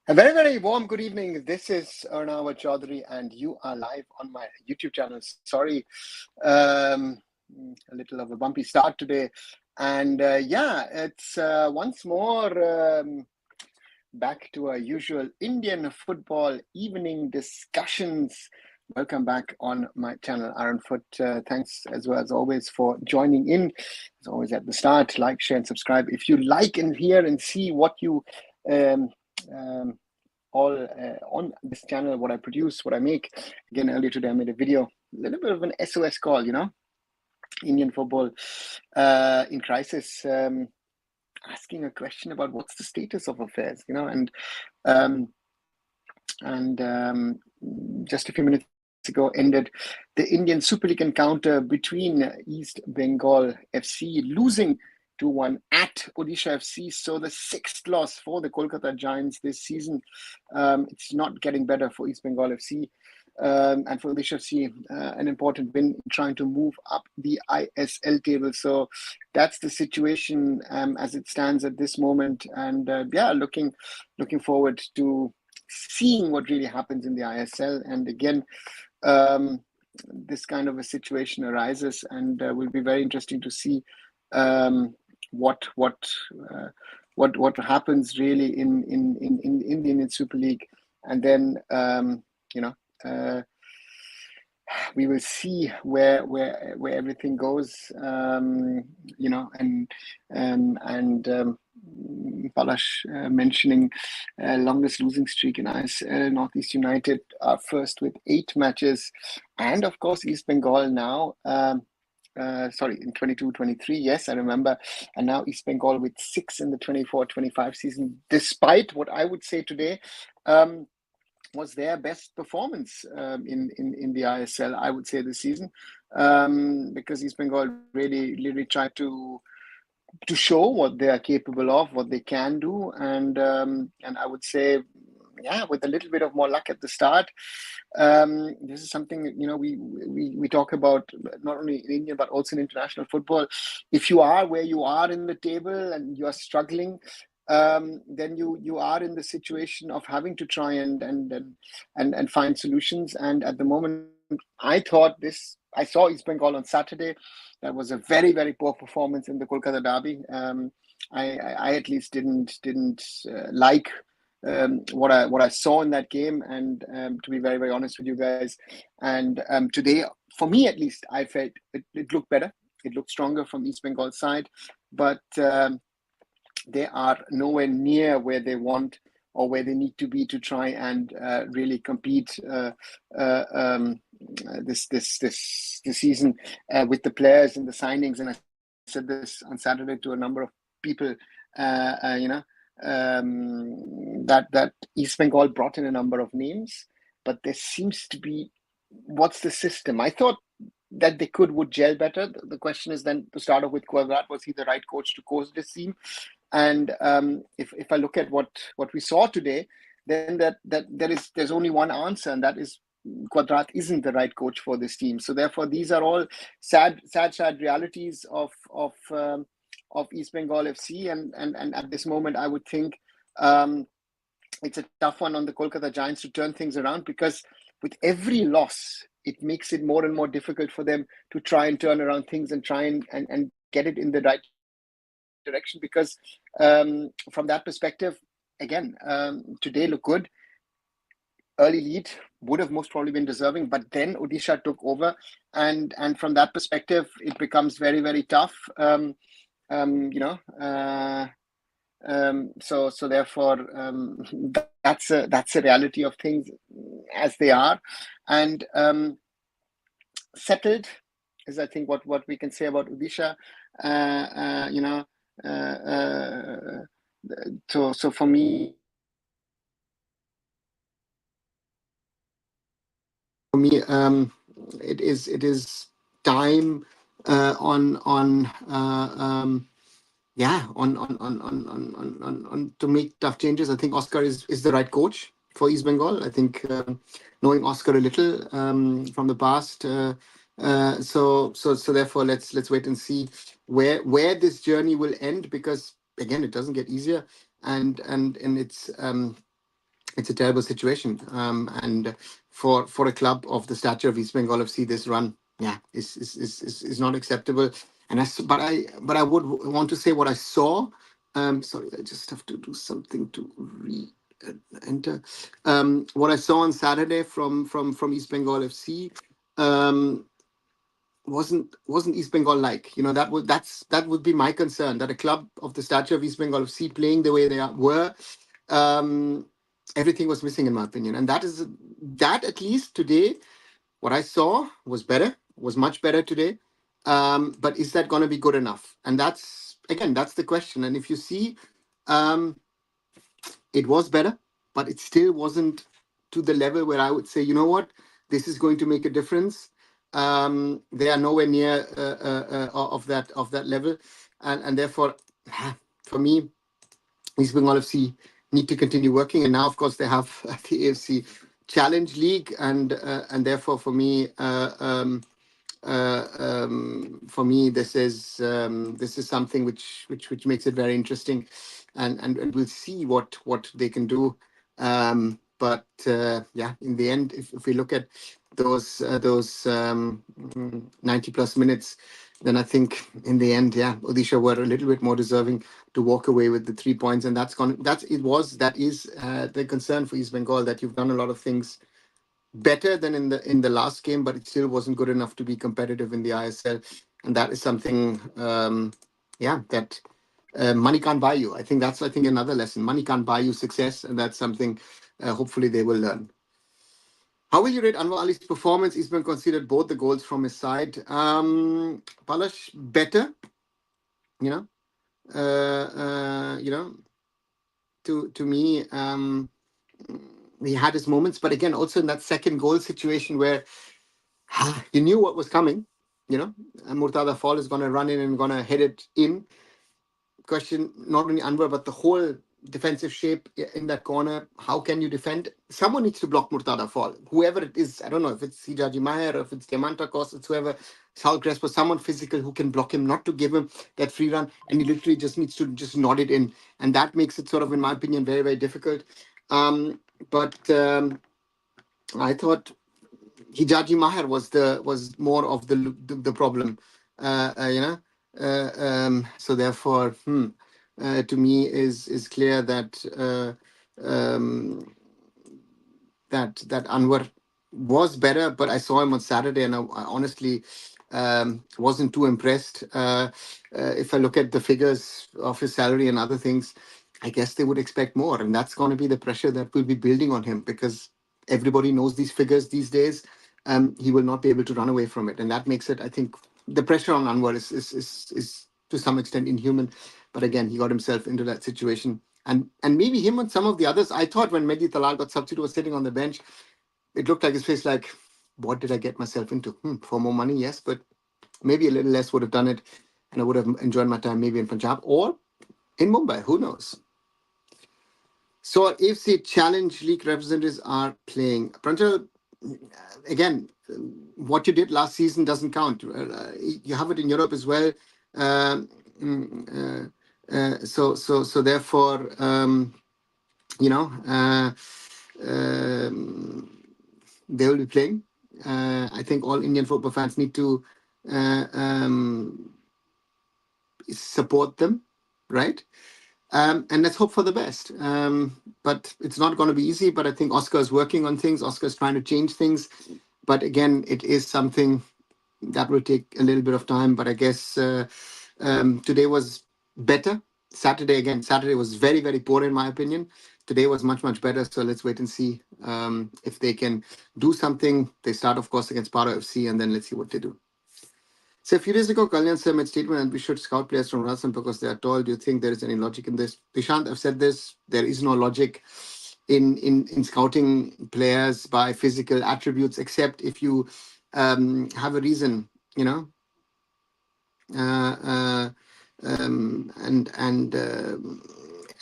A very, very warm good evening. This is Arnav Chaudhary, and you are live on my YouTube channel. Sorry, um, a little of a bumpy start today. And it's once more back to our usual Indian football evening discussions. Welcome back on my channel, arunfoot. Thanks as well as always for joining in. As always at the start, like, share, and subscribe. If you like and hear and see what you all on this channel, what I produce, what I make. Again, earlier today I made a video, a little bit of an SOS call, Indian football in crisis, asking a question about what's the status of affairs, and just a few minutes ago ended the Indian Super League encounter between East Bengal FC, losing 2-1 at Odisha FC. So the sixth loss for the Kolkata Giants this season. It's not getting better for East Bengal FC and for Odisha FC. An important win trying to move up the ISL table. So that's the situation as it stands at this moment. And looking forward to seeing what really happens in the ISL. And again, this kind of a situation arises, and will be very interesting to see what happens really in the Indian Super League, and then we will see where everything goes, Palash mentioning longest losing streak in ISL. Northeast United are first with 8 matches, and of course East Bengal now. In 22-23, yes, I remember. And now East Bengal with 6 in the 24-25 season, despite what I would say today was their best performance in the ISL, I would say, this season, because East Bengal really tried to show what they are capable of, what they can do, and I would say, with a little bit of more luck at the start, this is something we talk about not only in India but also in international football. If you are where you are in the table and you are struggling, then you are in the situation of having to try and find solutions. And at the moment, I saw East Bengal on Saturday. That was a very, very poor performance in the Kolkata Derby. I at least didn't like what I saw in that game, and to be very, very honest with you guys, and today, for me at least, I felt it looked better. It looked stronger from East Bengal side, but they are nowhere near where they want or where they need to be to try and really compete this season with the players and the signings. And I said this on Saturday to a number of people, that East Bengal brought in a number of names, but there seems to be, what's the system? I thought that they would gel better. The question is then, to start off with Quadrat, was he the right coach to coach this team? And if I look at what we saw today, then there's only one answer, and that is Quadrat isn't the right coach for this team. So therefore, these are all sad realities of East Bengal FC, and at this moment, I would think it's a tough one on the Kolkata Giants to turn things around, because with every loss, it makes it more and more difficult for them to try and turn around things and try and get it in the right direction. Because from that perspective, again, today looked good. Early lead would have most probably been deserving, but then Odisha took over, and from that perspective, it becomes very, very tough. So therefore, that's a reality of things as they are, and settled is, I think, what we can say about Odisha. So for me, it is time to make tough changes. I think Oscar is the right coach for East Bengal. I think knowing Oscar a little from the past, so therefore let's wait and see where this journey will end, because again, it doesn't get easier, and it's it's a terrible situation. And for a club of the stature of East Bengal FC, this run, is not acceptable. And but I would want to say what I saw. Sorry, I just have to do something to enter. What I saw on Saturday from East Bengal FC. Um, wasn't East Bengal like? That would be my concern, that a club of the stature of East Bengal FC playing the way were, um, everything was missing in my opinion, and that at least today what I saw was much better today. But is that going to be good enough? And that's the question. And if you see, um, it was better, but it still wasn't to the level where I would say, you know what, this is going to make a difference. They are nowhere near of that level, and therefore, for me, East Bengal FC need to continue working. And now, of course, they have the AFC Challenge League, and therefore, for me, this is something which makes it very interesting, and we'll see what they can do. But in the end, if we look at those 90 plus minutes, then I think in the end, Odisha were a little bit more deserving to walk away with the 3 points, and that is the concern for East Bengal, that you've done a lot of things better than in the last game, but it still wasn't good enough to be competitive in the ISL, and that is something, that money can't buy you. I think another lesson. Money can't buy you success, and that's something hopefully they will learn. How will you rate Anwar Ali's performance? He's been considered both the goals from his side. Palash, better, you know. To me, he had his moments, but again, also in that second goal situation where you knew what was coming, Murtada Fall is going to run in and going to head it in. Question, not only Anwar, but the whole defensive shape in that corner. How can you defend? Someone needs to block Murtada Fall. Whoever it is, I don't know if it's Hijaji Maher or if it's Diamantakos, it's whoever, Saul Crespo, someone physical who can block him, not to give him that free run, and he literally just needs to just nod it in. And that makes it sort of, in my opinion, very, very difficult. But I thought Hijaji Maher was more of the problem, so therefore, to me is clear that that Anwar was better, but I saw him on Saturday, and I honestly wasn't too impressed. If I look at the figures of his salary and other things, I guess they would expect more, and that's going to be the pressure that will be building on him, because everybody knows these figures these days. He will not be able to run away from it, and that makes it, I think, the pressure on Anwar is to some extent inhuman. But again, he got himself into that situation, and maybe him and some of the others. I thought when Mehdi Talal got substituted, was sitting on the bench, it looked like his face like, what did I get myself into? For more money, yes, but maybe a little less would have done it, and I would have enjoyed my time maybe in Punjab or in Mumbai. Who knows? So our AFC Challenge League representatives are playing. Pranjal, again, what you did last season doesn't count. You have it in Europe as well. So therefore, they will be playing. I think all Indian football fans need to support them, right? And let's hope for the best. But it's not going to be easy. But I think Oscar is working on things. Oscar is trying to change things. But again, it is something that will take a little bit of time. But I guess today was better. Saturday was very, very poor in my opinion. Today was much, much better. So let's wait and see if they can do something. They start, of course, against Paro FC, and then let's see what they do. So a few days ago, Kalyan sir made statement and we should scout players from Rajasthan because they are tall. Do you think there is any logic in this? Dishant, I've said this. There is no logic in scouting players by physical attributes, except if you have a reason, and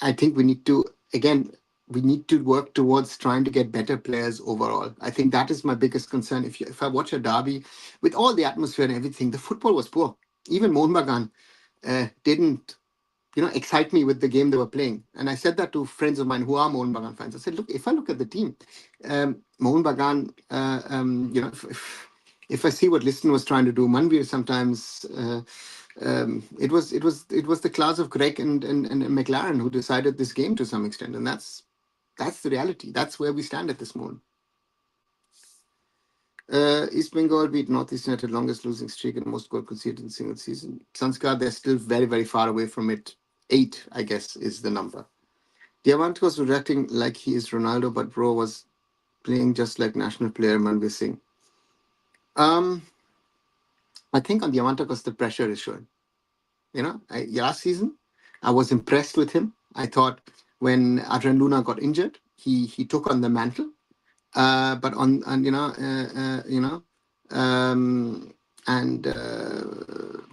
I think we need to work towards trying to get better players overall. I think that is my biggest concern. If I watch a derby with all the atmosphere and everything, the football was poor. Even Mohun Bagan didn't excite me with the game they were playing. And I said that to friends of mine who are Mohun Bagan fans. I said, look, if I look at the team, Mohun Bagan, if I see what Liston was trying to do, Manvir sometimes, it was the class of Greg and McLaren who decided this game to some extent, and that's the reality. That's where we stand at this moment. East Bengal beat Northeast United, longest losing streak and most goal conceded in single season. Sanskar, they're still very, very far away from it. 8, I guess, is the number. Diamant was reacting like he is Ronaldo, but bro was playing just like national player Manvir Singh. I think on Diamantakos the pressure is showing. Last season, I was impressed with him. I thought when Adrian Luna got injured, he took on the mantle. But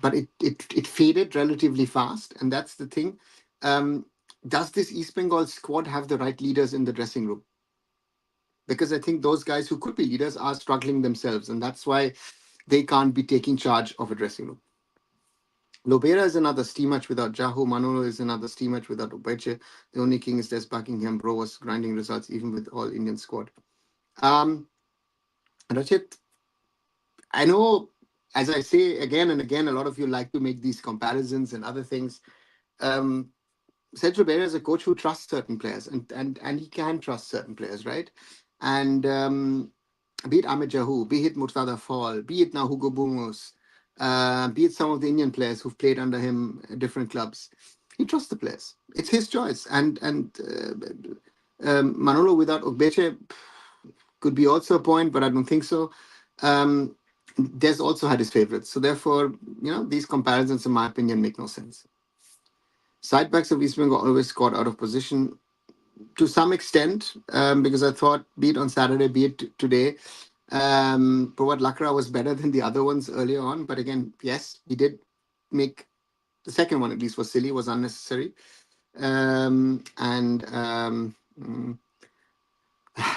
but it faded relatively fast, and that's the thing. Does this East Bengal squad have the right leaders in the dressing room? Because I think those guys who could be leaders are struggling themselves, and that's why they can't be taking charge of a dressing room. Lobera is another steam match without Jahu. Manolo is another steam match without Obeche. The only king is Des Buckingham. Bro was grinding results even with all Indian squad. Rachit, I know, as I say again and again, a lot of you like to make these comparisons and other things. Sergio Beria is a coach who trusts certain players, and he can trust certain players, right? And be it Ahmed Jahu, be it Murtada Fall, be it now Hugo Bungus, be it some of the Indian players who've played under him at different clubs, he trusts the players. It's his choice. And Manolo without Ogbeche could be also a point, but I don't think so. Des also had his favorites. So therefore, these comparisons, in my opinion, make no sense. Side backs of East Bengal always scored out of position to some extent, because I thought, be it on Saturday, be it today, Provat Lakra was better than the other ones earlier on. But again, yes, he did make the second one, at least, was silly, was unnecessary.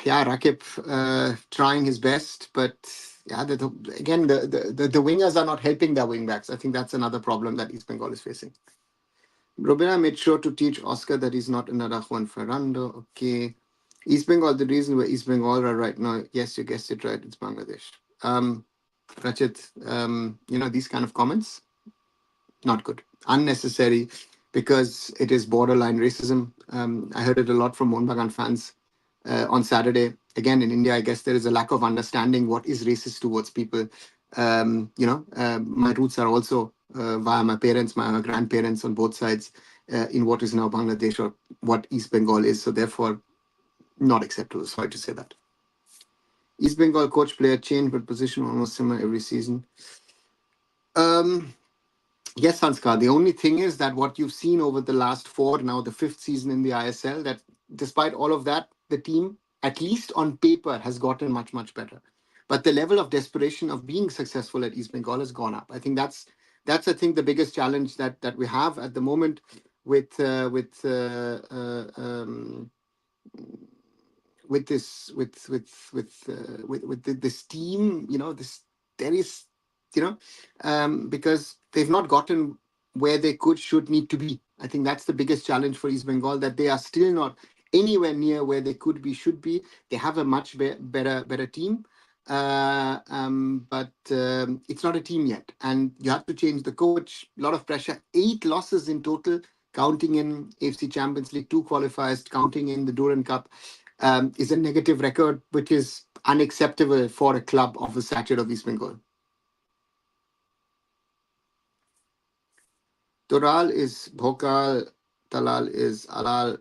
Rakip trying his best, but yeah, again, the wingers are not helping their wing backs. I think that's another problem that East Bengal is facing. Robina made sure to teach Oscar that he's not another Juan Ferrando. Okay. East Bengal, the reason where East Bengal are right now, yes, you guessed it right, it's Bangladesh. Rachit, these kind of comments, not good. Unnecessary, because it is borderline racism. I heard it a lot from Mohun Bagan fans on Saturday. Again, in India, I guess there is a lack of understanding what is racist towards people. My roots are also via my parents, my grandparents on both sides, in what is now Bangladesh, or what East Bengal is. So therefore, not acceptable. Sorry to say that. East Bengal coach player change, but position almost similar every season. Yes, Sanskar. The only thing is that what you've seen over the last 4, now the 5th season in the ISL, that despite all of that, the team, at least on paper, has gotten much, much better. But the level of desperation of being successful at East Bengal has gone up. I think that's I think the biggest challenge that we have at the moment with this team. There is because they've not gotten where they should need to be. I think that's the biggest challenge for East Bengal, that they are still not anywhere near where they could be, should be. They have a much better team, but it's not a team yet, and you have to change the coach. A lot of pressure. 8 losses in total, counting in AFC Champions League 2 qualifiers, counting in the Durand Cup, is a negative record, which is unacceptable for a club of the stature of East Bengal. Toral is Bhokal, Talal is Alal.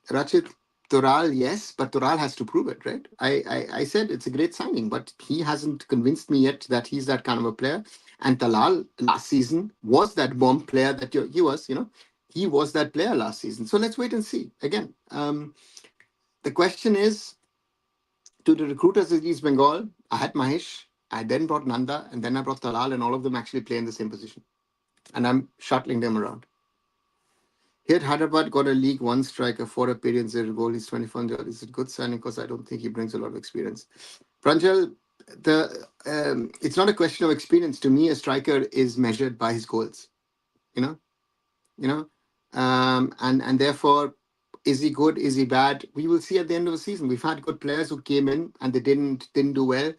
Rachit, Toral, yes, but Toral has to prove it, right? I said it's a great signing, but he hasn't convinced me yet that he's that kind of a player. And Talal last season was that bomb player that he was, he was that player last season. So let's wait and see. Again, the question is, to the recruiters of East Bengal, I had Mahesh, I then brought Nanda, and then I brought Talal, and all of them actually play in the same position. And I'm shuttling them around. Here, Hyderabad got a League 1 striker for a period, 0 goal. He's 24 years old. Is it good signing? Because I don't think he brings a lot of experience. Pranjal, it's not a question of experience. To me, a striker is measured by his goals. And therefore, is he good? Is he bad? We will see at the end of the season. We've had good players who came in and they didn't do well.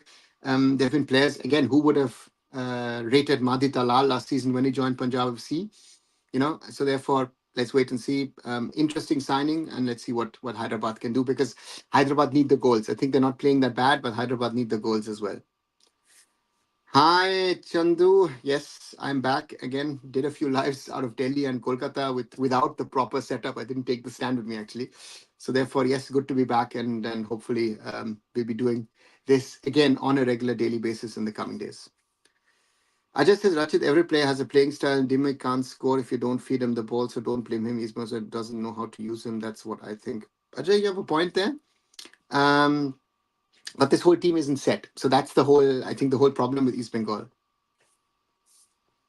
There have been players again who would have rated Madhi Talal last season when he joined Punjab FC. So therefore, let's wait and see. Interesting signing, and let's see what Hyderabad can do, because Hyderabad need the goals. I think they're not playing that bad, but Hyderabad need the goals as well. Hi, Chandu. Yes, I'm back again. Did a few lives out of Delhi and Kolkata without the proper setup. I didn't take the stand with me actually. So therefore, yes, good to be back, and hopefully we'll be doing this again on a regular daily basis in the coming days. Ajay says, Rachit, every player has a playing style. Dimmy can't score if you don't feed him the ball, so don't blame him. He's doesn't know how to use him. That's what I think. Ajay, you have a point there. But this whole team isn't set. So that's I think the whole problem with East Bengal.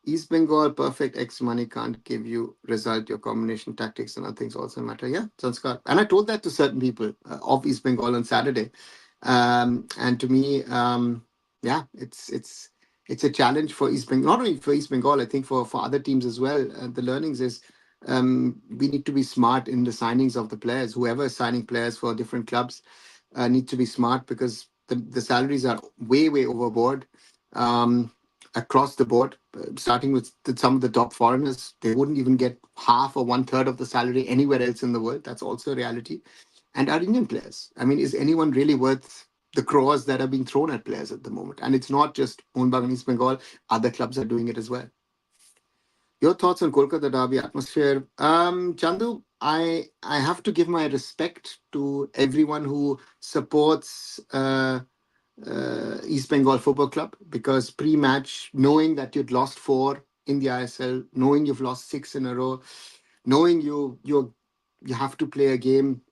East Bengal, perfect X money can't give you result. Your combination tactics and other things also matter. Yeah, Sanskar. And I told that to certain people of East Bengal on Saturday. And to me, yeah, it's a challenge for East Bengal, not only for East Bengal, I think for other teams as well. The learnings is we need to be smart in the signings of the players. Whoever is signing players for different clubs need to be smart, because the salaries are way overboard. Across the board, starting with some of the top foreigners, they wouldn't even get half or one third of the salary anywhere else in the world. That's also a reality. And our Indian players, I mean, is anyone really worth the crores that are being thrown at players at the moment? And it's not just Mohun Bagan East Bengal, other clubs are doing it as well. Your thoughts on Kolkata Derby atmosphere? Chandu, I have to give my respect to everyone who supports East Bengal Football Club, because pre-match, knowing that you'd lost 4 in the ISL, knowing you've lost 6 in a row, knowing you have to play a game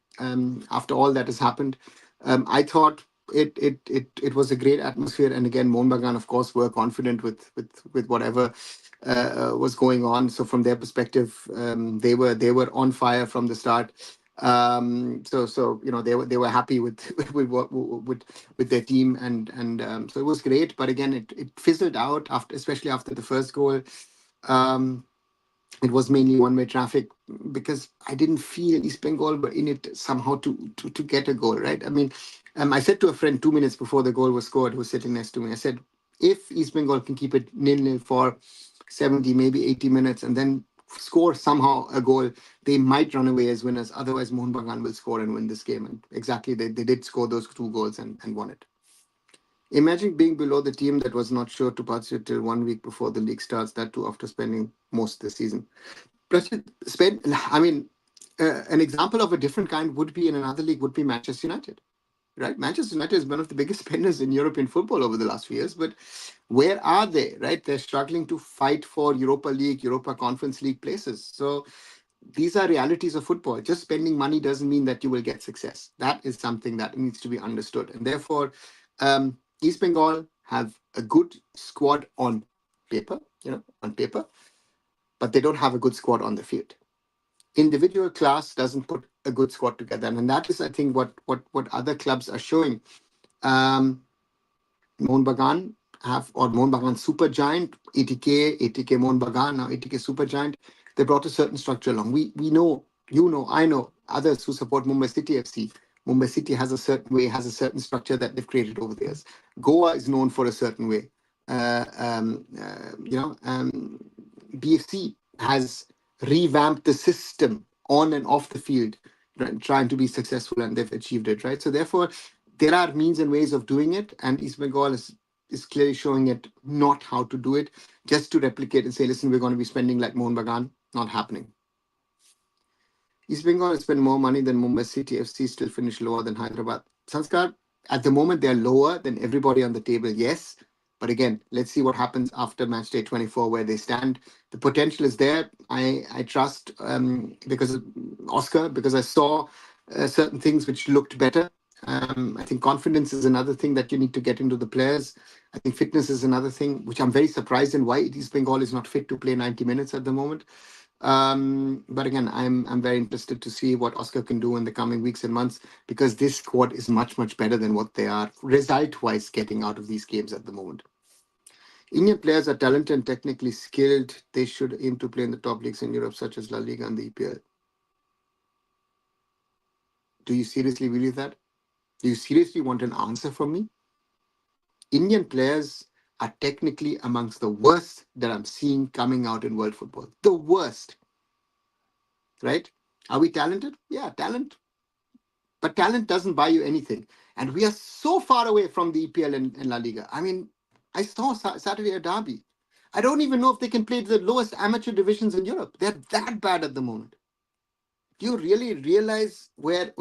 after all that has happened, I thought it was a great atmosphere. And again, Mohun Bagan, of course, were confident with whatever was going on. So from their perspective, they were on fire from the start. So they were happy with with their team, and so it was great. But again, it fizzled out especially after the first goal. It was mainly one-way traffic, because I didn't feel East Bengal were in it somehow to get a goal, right? I mean, I said to a friend 2 minutes before the goal was scored, who was sitting next to me, I said, if East Bengal can keep it 0-0 for 70, maybe 80 minutes, and then score somehow a goal, they might run away as winners. Otherwise, Mohun Bagan will score and win this game. And exactly, they did score those 2 goals and won it. Imagine being below the team that was not sure to participate till 1 week before the league starts, that too after spending most of the season. I mean, an example of a different kind would be in another league would be Manchester United, right? Manchester United is one of the biggest spenders in European football over the last few years, but where are they, right? They're struggling to fight for Europa League, Europa Conference League places. So these are realities of football. Just spending money doesn't mean that you will get success. That is something that needs to be understood. And therefore, East Bengal have a good squad on paper, but they don't have a good squad on the field. Individual class doesn't put a good squad together, and that is, I think, what other clubs are showing. Mohun Bagan Mohun Bagan Super Giant, ATK Mohun Bagan, now ATK Super Giant. They brought a certain structure along. We know, I know others who support Mumbai City FC. Mumbai City has a certain way, has a certain structure that they've created over the years. Goa is known for a certain way. BFC has revamped the system on and off the field, right, trying to be successful, and they've achieved it, right? So therefore, there are means and ways of doing it, and East Bengal is clearly showing it not how to do it, just to replicate and say, listen, we're going to be spending like Mohun Bagan. Not happening. East Bengal has spent more money than Mumbai City FC, still finish lower than Hyderabad. Sanskar, at the moment, they're lower than everybody on the table, yes. But again, let's see what happens after match day 24, where they stand. The potential is there. I trust because of Oscar, because I saw certain things which looked better. I think confidence is another thing that you need to get into the players. I think fitness is another thing, which I'm very surprised in why East Bengal is not fit to play 90 minutes at the moment. But again, I'm very interested to see what Oscar can do in the coming weeks and months, because this squad is much better than what they are result-wise getting out of these games at the moment. Indian players are talented and technically skilled. They should aim to play in the top leagues in Europe, such as La Liga and the EPL. Do you seriously believe that? Do you seriously want an answer from me? Indian players are technically amongst the worst that I'm seeing coming out in world football. The worst, right? Are we talented? Yeah, talent. But talent doesn't buy you anything. And we are so far away from the EPL and La Liga. I mean, I saw Saturday a derby. I don't even know if they can play the lowest amateur divisions in Europe. They're that bad at the moment. Do you really realize where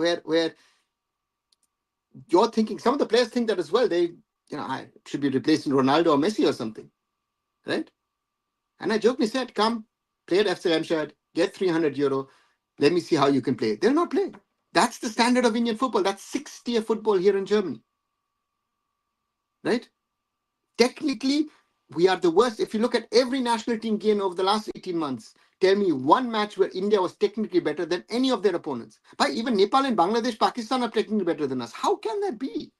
you're thinking? Some of the players think that as well. They, I should be replacing Ronaldo or Messi or something, right? And I jokingly said, come, play at FC Remscheid, get €300. Let me see how you can play. They'll not play. That's the standard of Indian football. That's sixth-tier football here in Germany, right? Technically, we are the worst. If you look at every national team game over the last 18 months, tell me one match where India was technically better than any of their opponents. But even Nepal and Bangladesh, Pakistan are technically better than us. How can that be?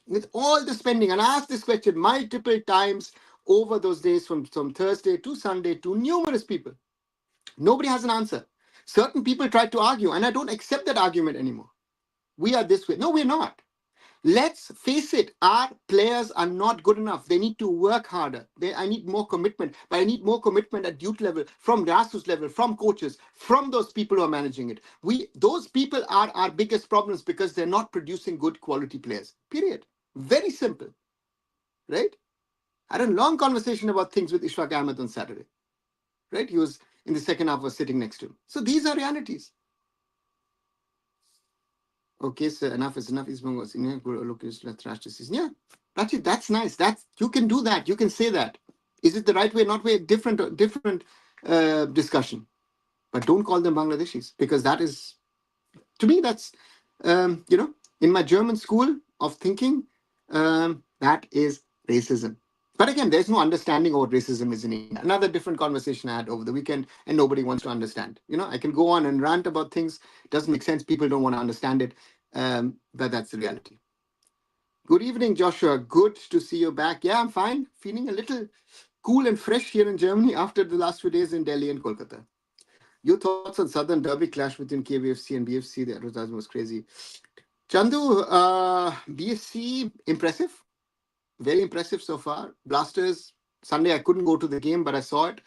With all the spending, and I asked this question multiple times over those days from Thursday to Sunday to numerous people. Nobody has an answer. Certain people tried to argue, and I don't accept that argument anymore. We are this way. No, we're not. Let's face it, our players are not good enough. They need to work harder. I need more commitment, but I need more commitment at youth level, from grassroots level, from coaches, from those people who are managing it. Those people are our biggest problems because they're not producing good quality players. Period. Very simple, right? I had a long conversation about things with Ishfaq Ahmed on Saturday, right? He was in the second half, was sitting next to him. So these are realities. Okay, so enough is enough. East Bengal was in here. Look, let's trash this season. Yeah, Rachit, that's nice. You can do that. You can say that. Is it the right way? Not way. Different discussion. But don't call them Bangladeshis, because that is, to me, that's in my German school of thinking, that is racism. But again, there's no understanding of what racism is in India. Another different conversation I had over the weekend, and nobody wants to understand. I can go on and rant about things. Doesn't make sense. People don't want to understand it. But that's the reality. Good evening, Joshua. Good to see you back. Yeah, I'm fine. Feeling a little cool and fresh here in Germany after the last few days in Delhi and Kolkata. Your thoughts on Southern Derby clash between KBFC and BFC? The advertisement was crazy. Chandu, BFC, impressive. Very impressive so far. Blasters, Sunday I couldn't go to the game, but I saw it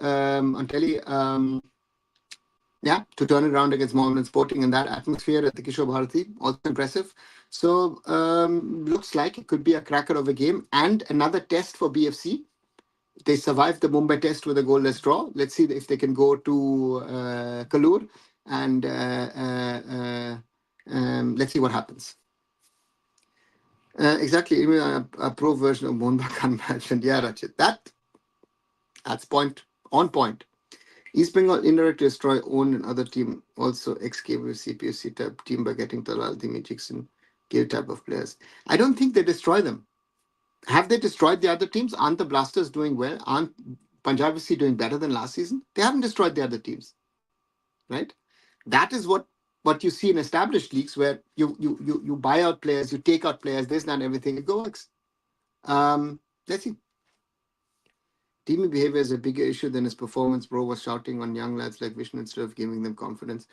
on telly. To turn it around against Mohammedan Sporting in that atmosphere at the Kishore Bharati, also impressive. So looks like it could be a cracker of a game and another test for BFC. They survived the Mumbai test with a goalless draw. Let's see if they can go to Kalur and let's see what happens. Exactly, a pro version of Mohan Bagan match. And yeah, Rachit, that's on point. East Bengal indirectly destroy own and other team, also ex-KBFC, PFC type team by getting Talal, Dimi, Jackson, Gale type of players. I don't think they destroy them. Have they destroyed the other teams? Aren't the Blasters doing well? Aren't Punjab FC doing better than last season? They haven't destroyed the other teams, right? That is what you see in established leagues, where you buy out players, you take out players, this, not everything. It works. Let's see. Team behavior is a bigger issue than his performance. Bro was shouting on young lads like Vishnu instead of giving them confidence.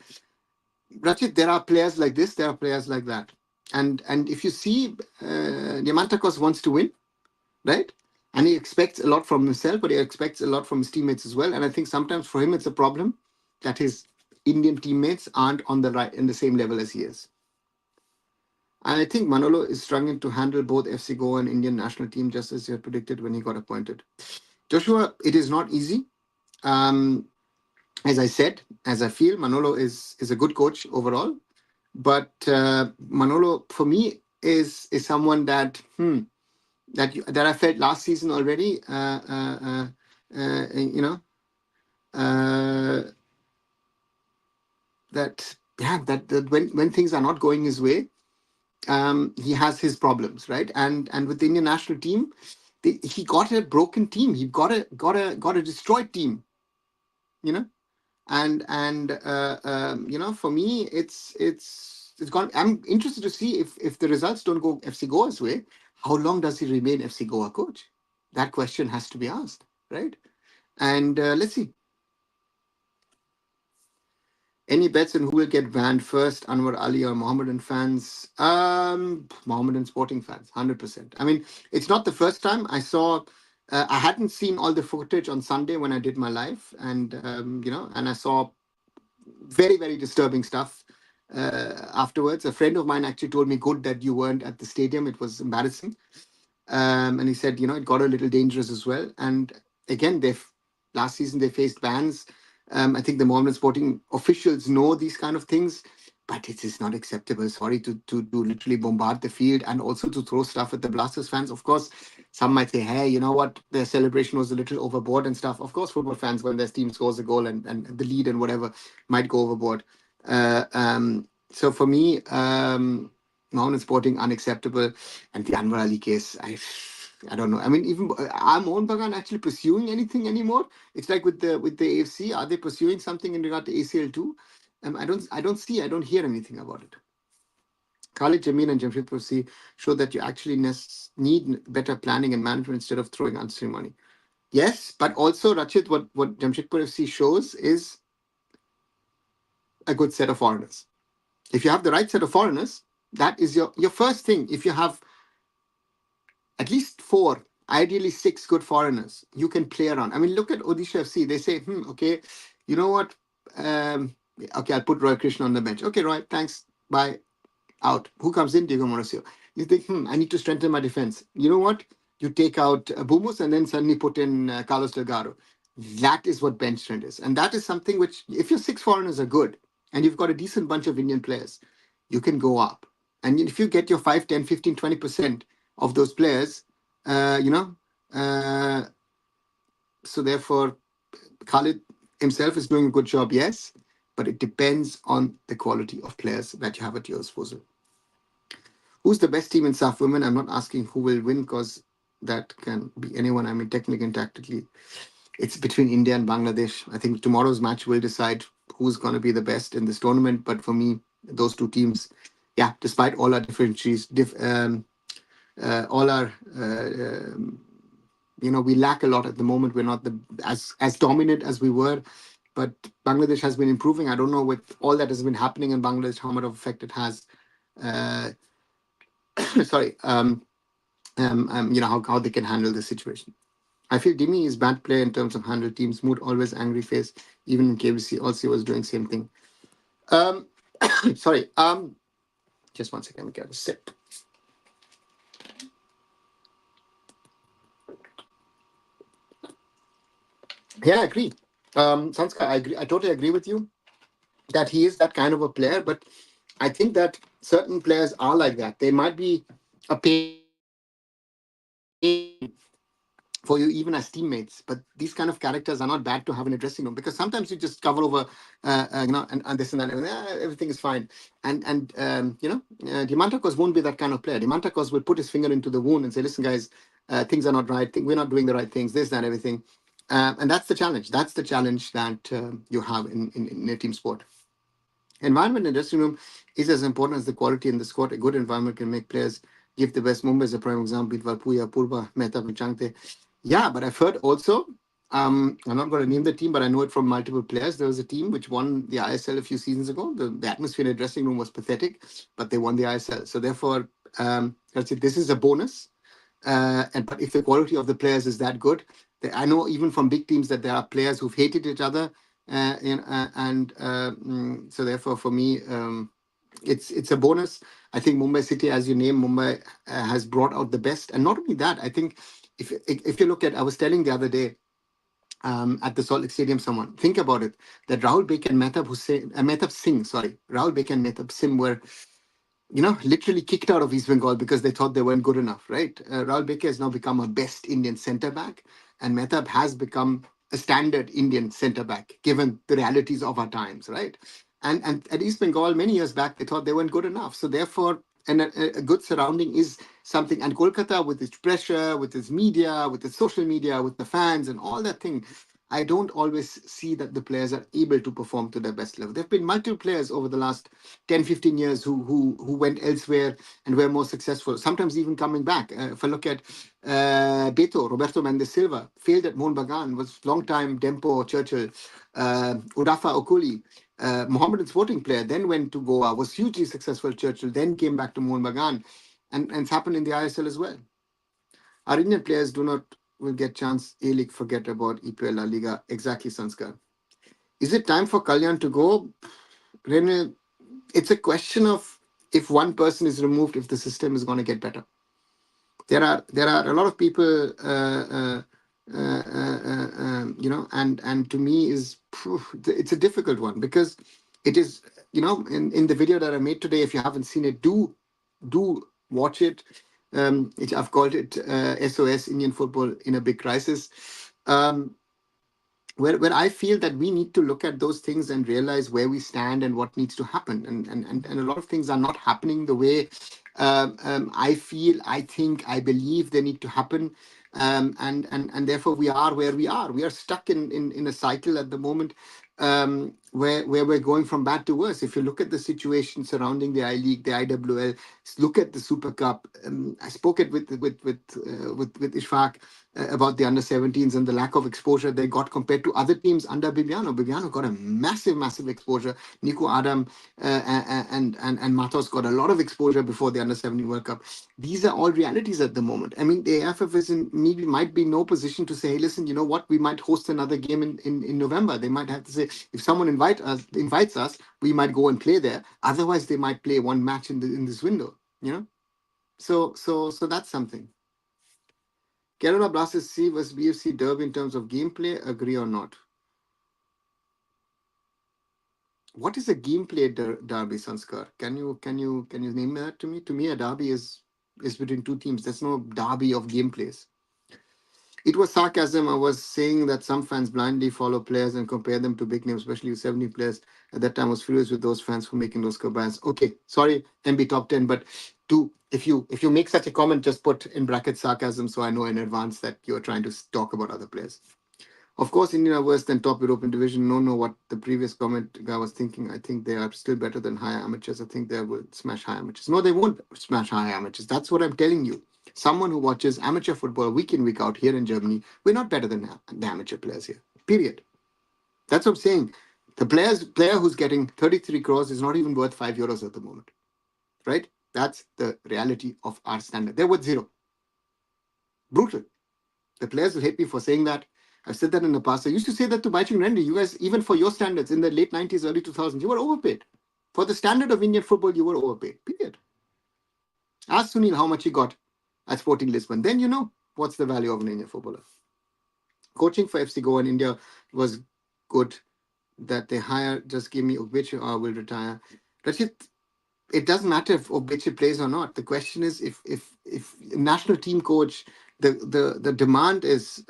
Rachit, there are players like this, there are players like that. And if you see, Diamantakos wants to win, right? And he expects a lot from himself, but he expects a lot from his teammates as well. And I think sometimes for him it's a problem that his Indian teammates aren't on the same level as he is. And I think Manolo is struggling to handle both FC Goa and Indian national team, just as he had predicted when he got appointed. Joshua, it is not easy. As I said, as I feel, Manolo is a good coach overall. But Manolo, for me, is someone that I felt last season already. That when things are not going his way, he has his problems, right? And with the Indian national team, he got a broken team. He got a destroyed team, And for me, it's gone. I'm interested to see if the results don't go FC Goa's way. How long does he remain FC Goa coach? That question has to be asked, right? And let's see. Any bets on who will get banned first, Anwar Ali or Mohammedan fans? Mohammedan sporting fans, 100%. I mean, it's not the first time I saw. I hadn't seen all the footage on Sunday when I did my live, and and I saw very, very disturbing stuff afterwards. A friend of mine actually told me, "Good that you weren't at the stadium. It was embarrassing." And he said, it got a little dangerous as well. And again, last season they faced bans. I think the Mohammedan sporting officials know these kind of things, but it is not acceptable. Sorry to literally bombard the field and also to throw stuff at the Blasters fans. Of course, some might say, hey, you know what, their celebration was a little overboard and stuff. Of course, football fans, when their team scores a goal and the lead and whatever, might go overboard. So for me, Mohammedan sporting unacceptable, and the Anwar Ali case, I don't know. I mean, even are Mohan Bagan actually pursuing anything anymore? It's like with the AFC, are they pursuing something in regard to ACL too? I don't hear anything about it. Khalid Jameen and Jamshedpur FC show that you actually need better planning and management instead of throwing unnecessary money. Yes, but also Rachit, what Jamshedpur FC shows is a good set of foreigners. If you have the right set of foreigners, that is your first thing. If you have at least 4, ideally 6 good foreigners you can play around. I mean, look at Odisha FC. They say, okay, you know what? Okay, I'll put Roy Krishna on the bench. Okay, Roy, thanks. Bye. Out. Who comes in? Diego Morosio. You think, I need to strengthen my defense. You know what? You take out Bumus and then suddenly put in Carlos Delgado. That is what bench strength is. And that is something which, if your 6 foreigners are good and you've got a decent bunch of Indian players, you can go up. And if you get your 5, 10, 15, 20% of those players, so therefore, Khalid himself is doing a good job, yes, but it depends on the quality of players that you have at your disposal. Who's the best team in SAF women? I'm not asking who will win because that can be anyone. I mean, technically and tactically, it's between India and Bangladesh. I think tomorrow's match will decide who's going to be the best in this tournament. But for me, those two teams, yeah, despite all our differences, all our we lack a lot at the moment. We're not as dominant as we were, but Bangladesh has been improving. I don't know with all that has been happening in Bangladesh how much of effect it has. Sorry, how they can handle the situation. I feel Dimi is bad player in terms of handle teams mood, always angry face. Even in KBC, also was doing same thing. Sorry. Just 1 second. Let me get a sip. Yeah, I agree. Sanskar, I agree. I totally agree with you that he is that kind of a player. But I think that certain players are like that. They might be a pain for you even as teammates, but these kind of characters are not bad to have in a dressing room, because sometimes you just cover over and this and that, and everything is fine. And Diamantakos won't be that kind of player. Diamantakos will put his finger into the wound and say, listen guys, things are not right, we're not doing the right things, this, that, everything. And that's the challenge that you have in a team sport. Environment in the dressing room is as important as the quality in the squad. A good environment can make players give the best. Mumbai is a prime example. Puya, Purba, Mehta, and Changte. Yeah, but I've heard also, I'm not going to name the team, but I know it from multiple players. There was a team which won the ISL a few seasons ago. The atmosphere in the dressing room was pathetic, but they won the ISL. So therefore, this is a bonus. But if the quality of the players is that good, I know even from big teams that there are players who've hated each other. So therefore, for me, it's a bonus. I think Mumbai City, as you name, Mumbai has brought out the best. And not only that, I think if you look at, I was telling the other day at the Salt Lake Stadium, someone, think about it, that Rahul Bek and Mehtab Singh were, literally kicked out of East Bengal because they thought they weren't good enough, right? Rahul Beke has now become a best Indian centre back, and Mehtab has become a standard Indian centre back, given the realities of our times, right? And at East Bengal, many years back, they thought they weren't good enough. So therefore, and a good surrounding is something. And Kolkata, with its pressure, with its media, with its social media, with the fans and all that thing, I don't always see that the players are able to perform to their best level. There have been multiple players over the last 10, 15 years who went elsewhere and were more successful, sometimes even coming back. If I look at Roberto Mendes Silva, failed at Mohun Bagan, was long-time Dempo Churchill, Udafa Okuli, Mohammedan Sporting player, then went to Goa, was hugely successful at Churchill, then came back to Mohun Bagan, and it's happened in the ISL as well. Our Indian players will get chance A-League, forget about EPL, La Liga. Exactly, Sanskar. Is it time for Kalyan to go? Rene, it's a question of if one person is removed, if the system is going to get better. There are a lot of people, and to me it's a difficult one, because it is, in the video that I made today, if you haven't seen it, do watch it. I've called it SOS Indian Football in a Big Crisis. Where I feel that we need to look at those things and realize where we stand and what needs to happen. And a lot of things are not happening the way I feel, I think, I believe they need to happen. And therefore we are where we are. We are stuck in a cycle at the moment, where we're going from bad to worse. If you look at the situation surrounding the I-League, the IWL, look at the Super Cup. I spoke it with Ishfaq about the under-17s and the lack of exposure they got compared to other teams under Bibiano. Bibiano got a massive exposure. Nico Adam and Matos got a lot of exposure before the under-17 World Cup. These are all realities at the moment. I mean, the AIFF might be in no position to say, hey, listen, you know what, we might host another game in November. They might have to say, if someone invites us, we might go and play there. Otherwise, they might play one match in this window, So that's something. Kerala Blasters C vs BFC Derby in terms of gameplay, agree or not? What is a gameplay derby, Sanskar? Can you name that to me? To me, a derby is between two teams. There's no derby of gameplays. It was sarcasm. I was saying that some fans blindly follow players and compare them to big names, especially with 70 players. At that time, I was furious with those fans for making those comparisons. Okay, sorry, MB top 10, but if you make such a comment, just put in brackets sarcasm, so I know in advance that you're trying to talk about other players. Of course, Indian are worse than top European division. No, what the previous comment guy was thinking. I think they are still better than high amateurs. I think they will smash high amateurs. No, they won't smash high amateurs. That's what I'm telling you. Someone who watches amateur football week in, week out here in Germany, we're not better than the amateur players here. Period. That's what I'm saying. The player who's getting 33 crores is not even worth €5 at the moment. Right? That's the reality of our standard. They're worth zero. Brutal. The players will hate me for saying that. I've said that in the past. I used to say that to Baichung Rendy. You guys, even for your standards in the late 90s, early 2000s, you were overpaid. For the standard of Indian football, you were overpaid. Period. Ask Sunil how much he got at Sporting Lisbon. Then you know what's the value of an Indian footballer. Coaching for FC Goa in India was good. That they hire, just give me Ogbeche or I will retire. Rachit, it doesn't matter if Ogbeche plays or not. The question is if national team coach, the demand is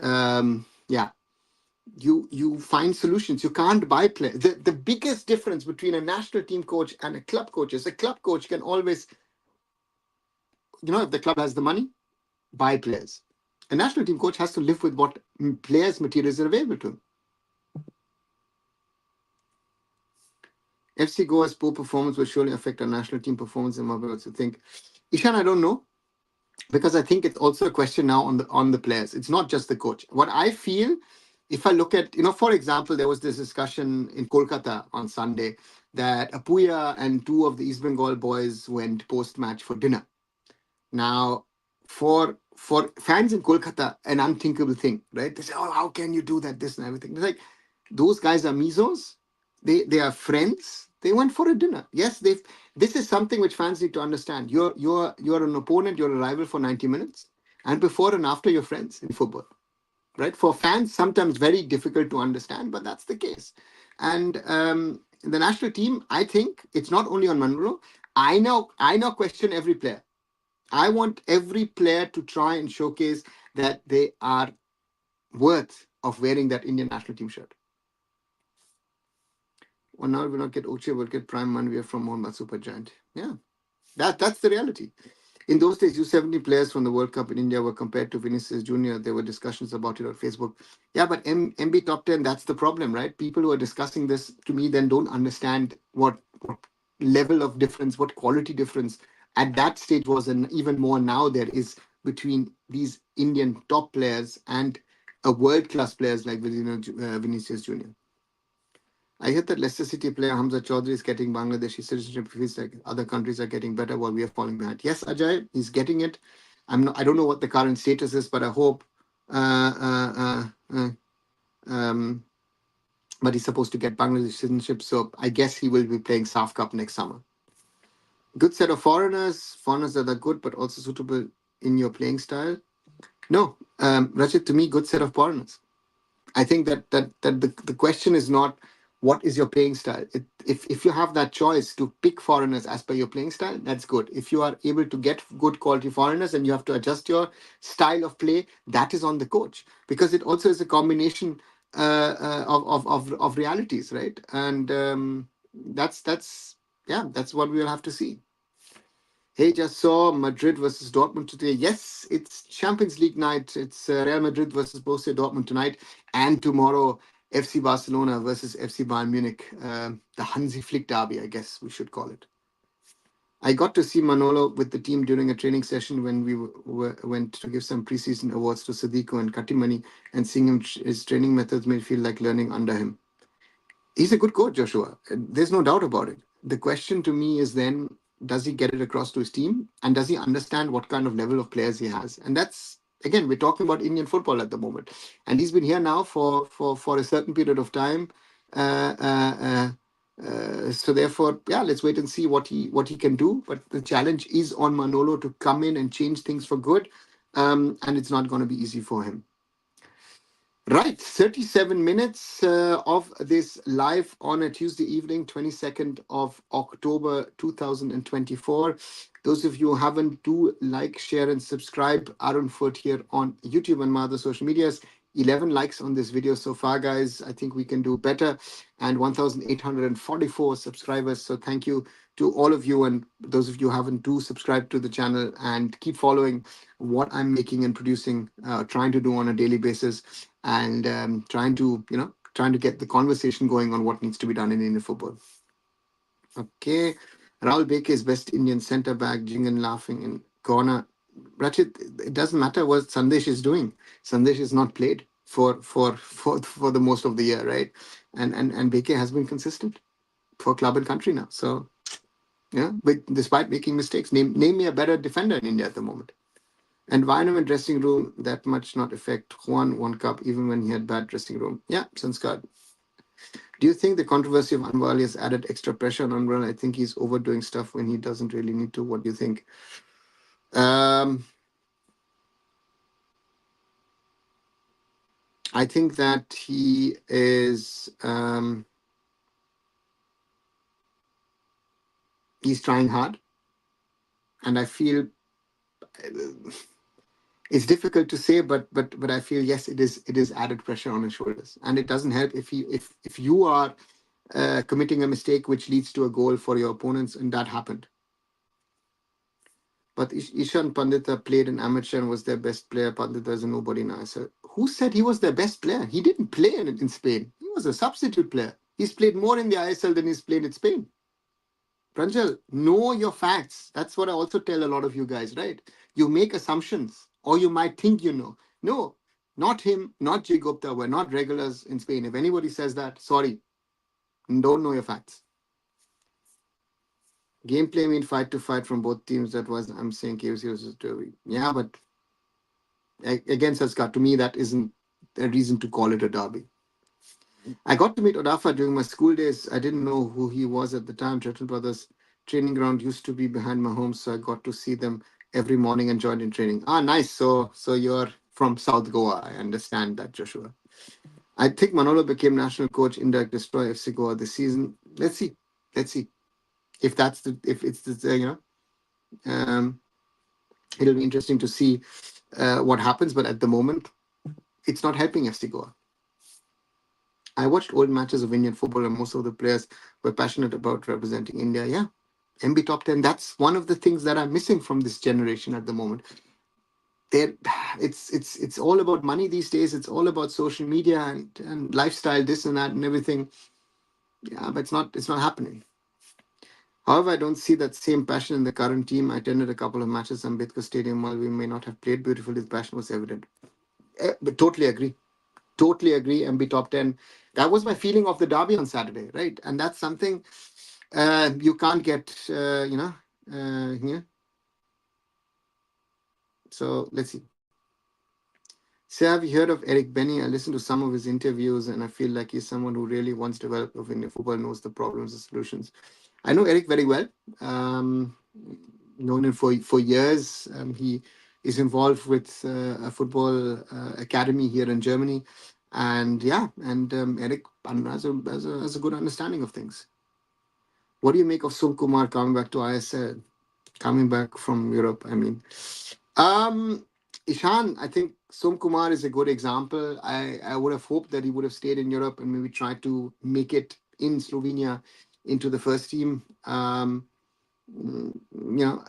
you find solutions. You can't buy players. The biggest difference between a national team coach and a club coach is a club coach can always, if the club has the money, buy players. A national team coach has to live with what players' materials are available to him. FC Goa's poor performance will surely affect our national team performance, and I also think. Ishan, I don't know, because I think it's also a question now on the players. It's not just the coach. What I feel, if I look at, for example, there was this discussion in Kolkata on Sunday that Apuya and two of the East Bengal boys went post-match for dinner. Now, for fans in Kolkata, an unthinkable thing, right? They say, oh, how can you do that, this and everything. It's like, those guys are mesos. They are friends. They went for a dinner. Yes, this is something which fans need to understand. You're an opponent, you're a rival for 90 minutes. And before and after, you're friends in football. Right? For fans, sometimes very difficult to understand, but that's the case. And the national team, I think it's not only on Manolo. I now question every player. I want every player to try and showcase that they are worth of wearing that Indian national team shirt. Well, now we'll not get Oche, we'll get Prime Manvia from Mohammad Super Giant. Yeah, that's the reality. In those days, U17 players from the World Cup in India were compared to Vinicius Jr. There were discussions about it on Facebook. Yeah, but MB top 10, that's the problem, right? People who are discussing this to me then don't understand what level of difference, what quality difference at that stage was, and even more now there is between these Indian top players and a world-class players like Vinicius Jr. I heard that Leicester City player Hamza Chaudhry is getting Bangladeshi citizenship. Feels like other countries are getting better while we are falling behind. Yes, Ajay, he's getting it. I don't know what the current status is, but I hope. Uh, uh, uh, uh, um, but he's supposed to get Bangladeshi citizenship, so I guess he will be playing SAF Cup next summer. Good set of foreigners. Foreigners that are good, but also suitable in your playing style. No, Rachit, to me, good set of foreigners. I think that the question is not what is your playing style. If you have that choice to pick foreigners as per your playing style, that's good. If you are able to get good quality foreigners and you have to adjust your style of play, that is on the coach, because it also is a combination of realities, right? And that's what we will have to see. Hey, just saw Madrid versus Dortmund today. Yes, it's Champions League night. It's Real Madrid versus Borussia Dortmund tonight, and tomorrow FC Barcelona versus FC Bayern Munich. The Hansi Flick derby, I guess we should call it. I got to see Manolo with the team during a training session when we went to give some preseason awards to Sadiko and Katimani, and seeing his training methods made me feel like learning under him. He's a good coach, Joshua. There's no doubt about it. The question to me is then, does he get it across to his team? And does he understand what kind of level of players he has? And that's, again, we're talking about Indian football at the moment. And he's been here now for a certain period of time. Uh, uh, so therefore, yeah, let's wait and see what he can do. But the challenge is on Manolo to come in and change things for good. And it's not going to be easy for him. Right, 37 minutes of this live on a Tuesday evening, 22nd of October 2024. Those of you who haven't, do like, share, and subscribe. Arun Foot here on YouTube and my other social medias. 11 likes on this video so far, guys. I think we can do better. And 1,844 subscribers. So thank you to all of you. And those of you who haven't, do subscribe to the channel and keep following what I'm making and producing, trying to do on a daily basis, and trying to get the conversation going on what needs to be done in Indian football. Okay, Rahul Beke is best Indian centre back. Jingan laughing in corner. Rachit, it doesn't matter what Sandesh is doing. Sandesh is not played for the most of the year, right? And Beke has been consistent for club and country now. So yeah, but despite making mistakes, name me a better defender in India at the moment. Environment, dressing room, that much not affect Juan one cup even when he had bad dressing room. Yeah, Sanskar. Do you think the controversy of Anwali has added extra pressure on Anwar? I think he's overdoing stuff when he doesn't really need to. What do you think? I think that he is he's trying hard, and I feel it's difficult to say, but I feel yes, it is added pressure on his shoulders, and it doesn't help if you are committing a mistake which leads to a goal for your opponents, and that happened. But Ishan Pandita played in amateur and was their best player. Pandita is a nobody now. So who said he was their best player? He didn't play in Spain. He was a substitute player. He's played more in the ISL than he's played in Spain. Pranjal, know your facts. That's what I also tell a lot of you guys, right? You make assumptions, or you might think you know. No, not him, not Jay Gupta. We're not regulars in Spain. If anybody says that, sorry, don't know your facts. Gameplay mean fight to fight from both teams. That was, I'm saying, KFC versus Derby. Yeah, but again, Saska, to me, that isn't a reason to call it a derby. I got to meet Odafa during my school days. I didn't know who he was at the time. Turtle Brothers training ground used to be behind my home, so I got to see them every morning and joined in training. Ah, nice. So you're from South Goa. I understand that, Joshua. I think Manolo became national coach, indirect destroy FC Goa this season. Let's see. If it's the it'll be interesting to see what happens. But at the moment, it's not helping FC Goa. I watched old matches of Indian football, and most of the players were passionate about representing India. Yeah, MB top 10. That's one of the things that are missing from this generation at the moment. They're, it's all about money these days. It's all about social media and lifestyle, this and that and everything. Yeah, but it's not happening. However, I don't see that same passion in the current team. I attended a couple of matches at Ambedkar Stadium. While we may not have played beautifully, the passion was evident. But totally agree. Totally agree. MB top 10. That was my feeling of the derby on Saturday, right? And that's something you can't get, here. So let's see. So have you heard of Eric Benny? I listened to some of his interviews and I feel like he's someone who really wants to develop of Indian football, knows the problems and solutions. I know Eric very well. Known him for years. He is involved with a football academy here in Germany. And yeah, and Eric has a good understanding of things. What do you make of Sum Kumar coming back to ISL, coming back from Europe? I mean, Ishan, I think Som Kumar is a good example. I would have hoped that he would have stayed in Europe and maybe tried to make it in Slovenia into the first team. You know,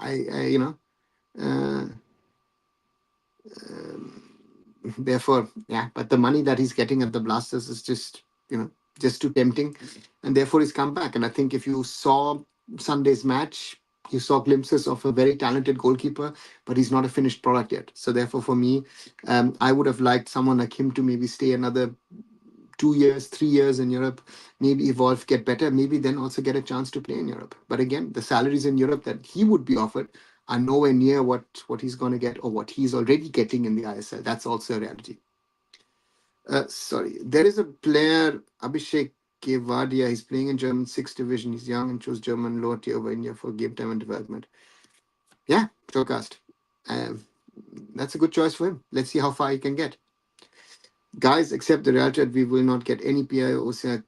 I you know, uh, therefore, yeah. But the money that he's getting at the Blasters is just too tempting, and therefore he's come back. And I think if you saw Sunday's match, you saw glimpses of a very talented goalkeeper, but he's not a finished product yet. So therefore, for me, I would have liked someone like him to maybe stay another 2 years, 3 years in Europe, maybe evolve, get better, maybe then also get a chance to play in Europe. But again, the salaries in Europe that he would be offered are nowhere near what he's going to get or what he's already getting in the ISL. That's also a reality. Sorry, there is a player, Abhishek Kevadia. He's playing in German 6th division. He's young and chose German lower tier over India for game time and development. Yeah, showcast. Um, that's a good choice for him. Let's see how far he can get. Guys, accept the reality that we will not get any PI OCI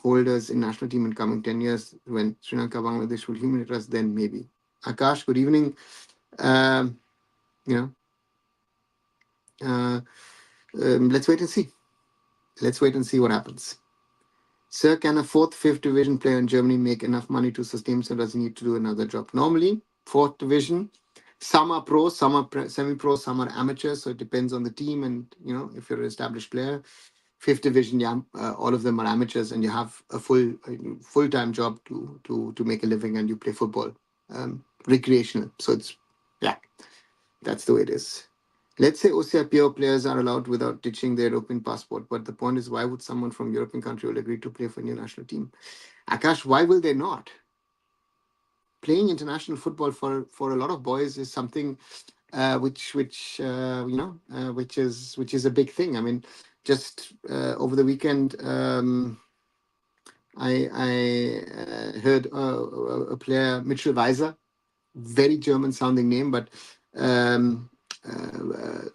holders in national team in coming 10 years. When Sri Lanka, Bangladesh will humiliate us, then maybe. Akash, good evening. Um, you know, let's wait and see. Let's wait and see what happens. Sir, can a fourth, fifth division player in Germany make enough money to sustain himself? Does he need to do another job? Normally, fourth division, some are pros, some are semi-pro, some are amateurs. So it depends on the team and, if you're an established player. Fifth division, yeah, all of them are amateurs, and you have a full-time job to make a living, and you play football, recreational. So that's the way it is. Let's say OCIPO players are allowed without ditching their European passport, but the point is, why would someone from European country will agree to play for Indian national team? Akash, why will they not? Playing international football for a lot of boys is something which is a big thing. I mean, just over the weekend, I heard a player, Mitchell Weiser, very German sounding name, but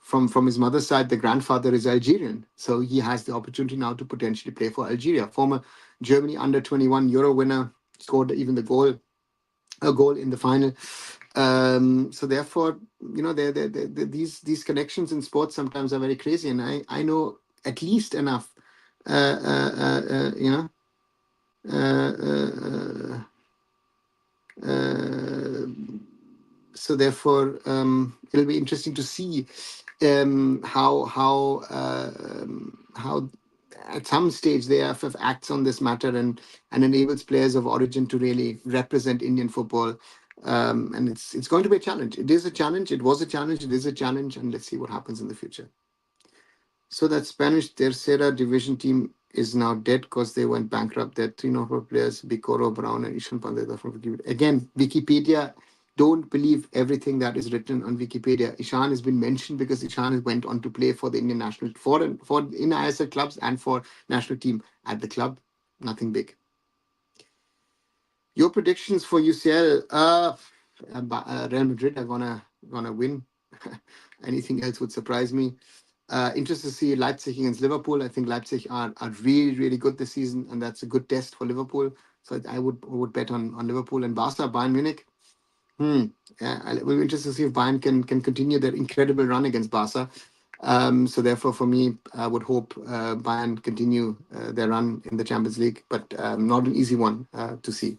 from his mother's side, the grandfather is Algerian, so he has the opportunity now to potentially play for Algeria. Former Germany under-21 Euro winner, scored even a goal in the final. So therefore, these connections in sports sometimes are very crazy, and I know at least enough, so therefore, it'll be interesting to see how at some stage the AIFF acts on this matter and enables players of origin to really represent Indian football. And it's going to be a challenge. It is a challenge. It was a challenge. It is a challenge, and let's see what happens in the future. So that Spanish Tercera division team is now dead because they went bankrupt. There are 3 Norfolk players, Bicoro, Brown, and Ishan Pandita from Wikipedia. Again, Wikipedia, don't believe everything that is written on Wikipedia. Ishan has been mentioned because Ishan went on to play for the Indian national, for in ISL clubs and for national team at the club. Nothing big. Your predictions for UCL? Real Madrid are gonna win. Anything else would surprise me. Interested to see Leipzig against Liverpool. I think Leipzig are really, really good this season, and that's a good test for Liverpool. So I would bet on Liverpool. And Barca, Bayern Munich. We're interested to see if Bayern can continue their incredible run against Barca. So therefore, for me, I would hope Bayern continue their run in the Champions League, but not an easy one to see.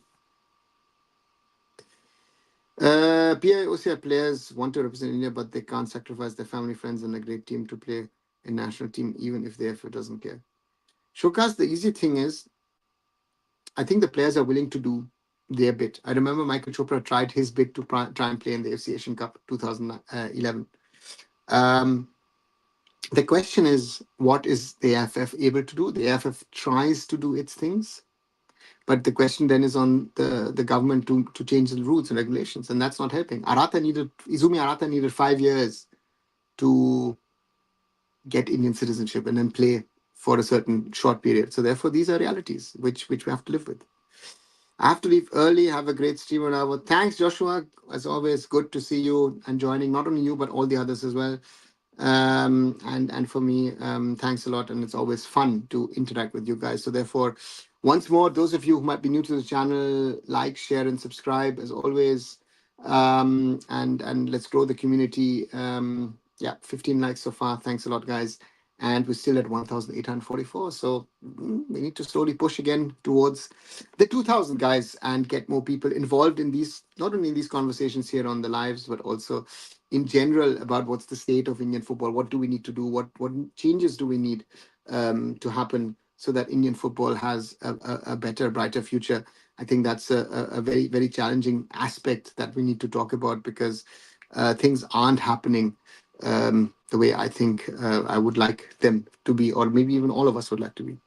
PIOC players want to represent India, but they can't sacrifice their family, friends, and a great team to play a national team, even if the AIFF doesn't care. Showcase, the easy thing is, I think the players are willing to do their bit. I remember Michael Chopra tried his bit to try and play in the AFC Asian Cup 2011. The question is, what is the AIFF able to do? The AIFF tries to do its things, but the question then is on the government to change the rules and regulations, and that's not helping. Izumi Arata needed 5 years to get Indian citizenship and then play for a certain short period. So therefore, these are realities which we have to live with. I have to leave early. Have a great stream and hour. Thanks, Joshua. As always, good to see you and joining. Not only you, but all the others as well. And for me, thanks a lot. And it's always fun to interact with you guys. So therefore, once more, those of you who might be new to the channel, like, share, and subscribe as always. And let's grow the community. 15 likes so far. Thanks a lot, guys. And we're still at 1,844. So we need to slowly push again towards the 2,000 guys and get more people involved in these, not only in these conversations here on the lives, but also in general about what's the state of Indian football. What do we need to do? What changes do we need to happen so that Indian football has a better, brighter future? I think that's a very, very challenging aspect that we need to talk about, because things aren't happening the way I think I would like them to be, or maybe even all of us would like to be.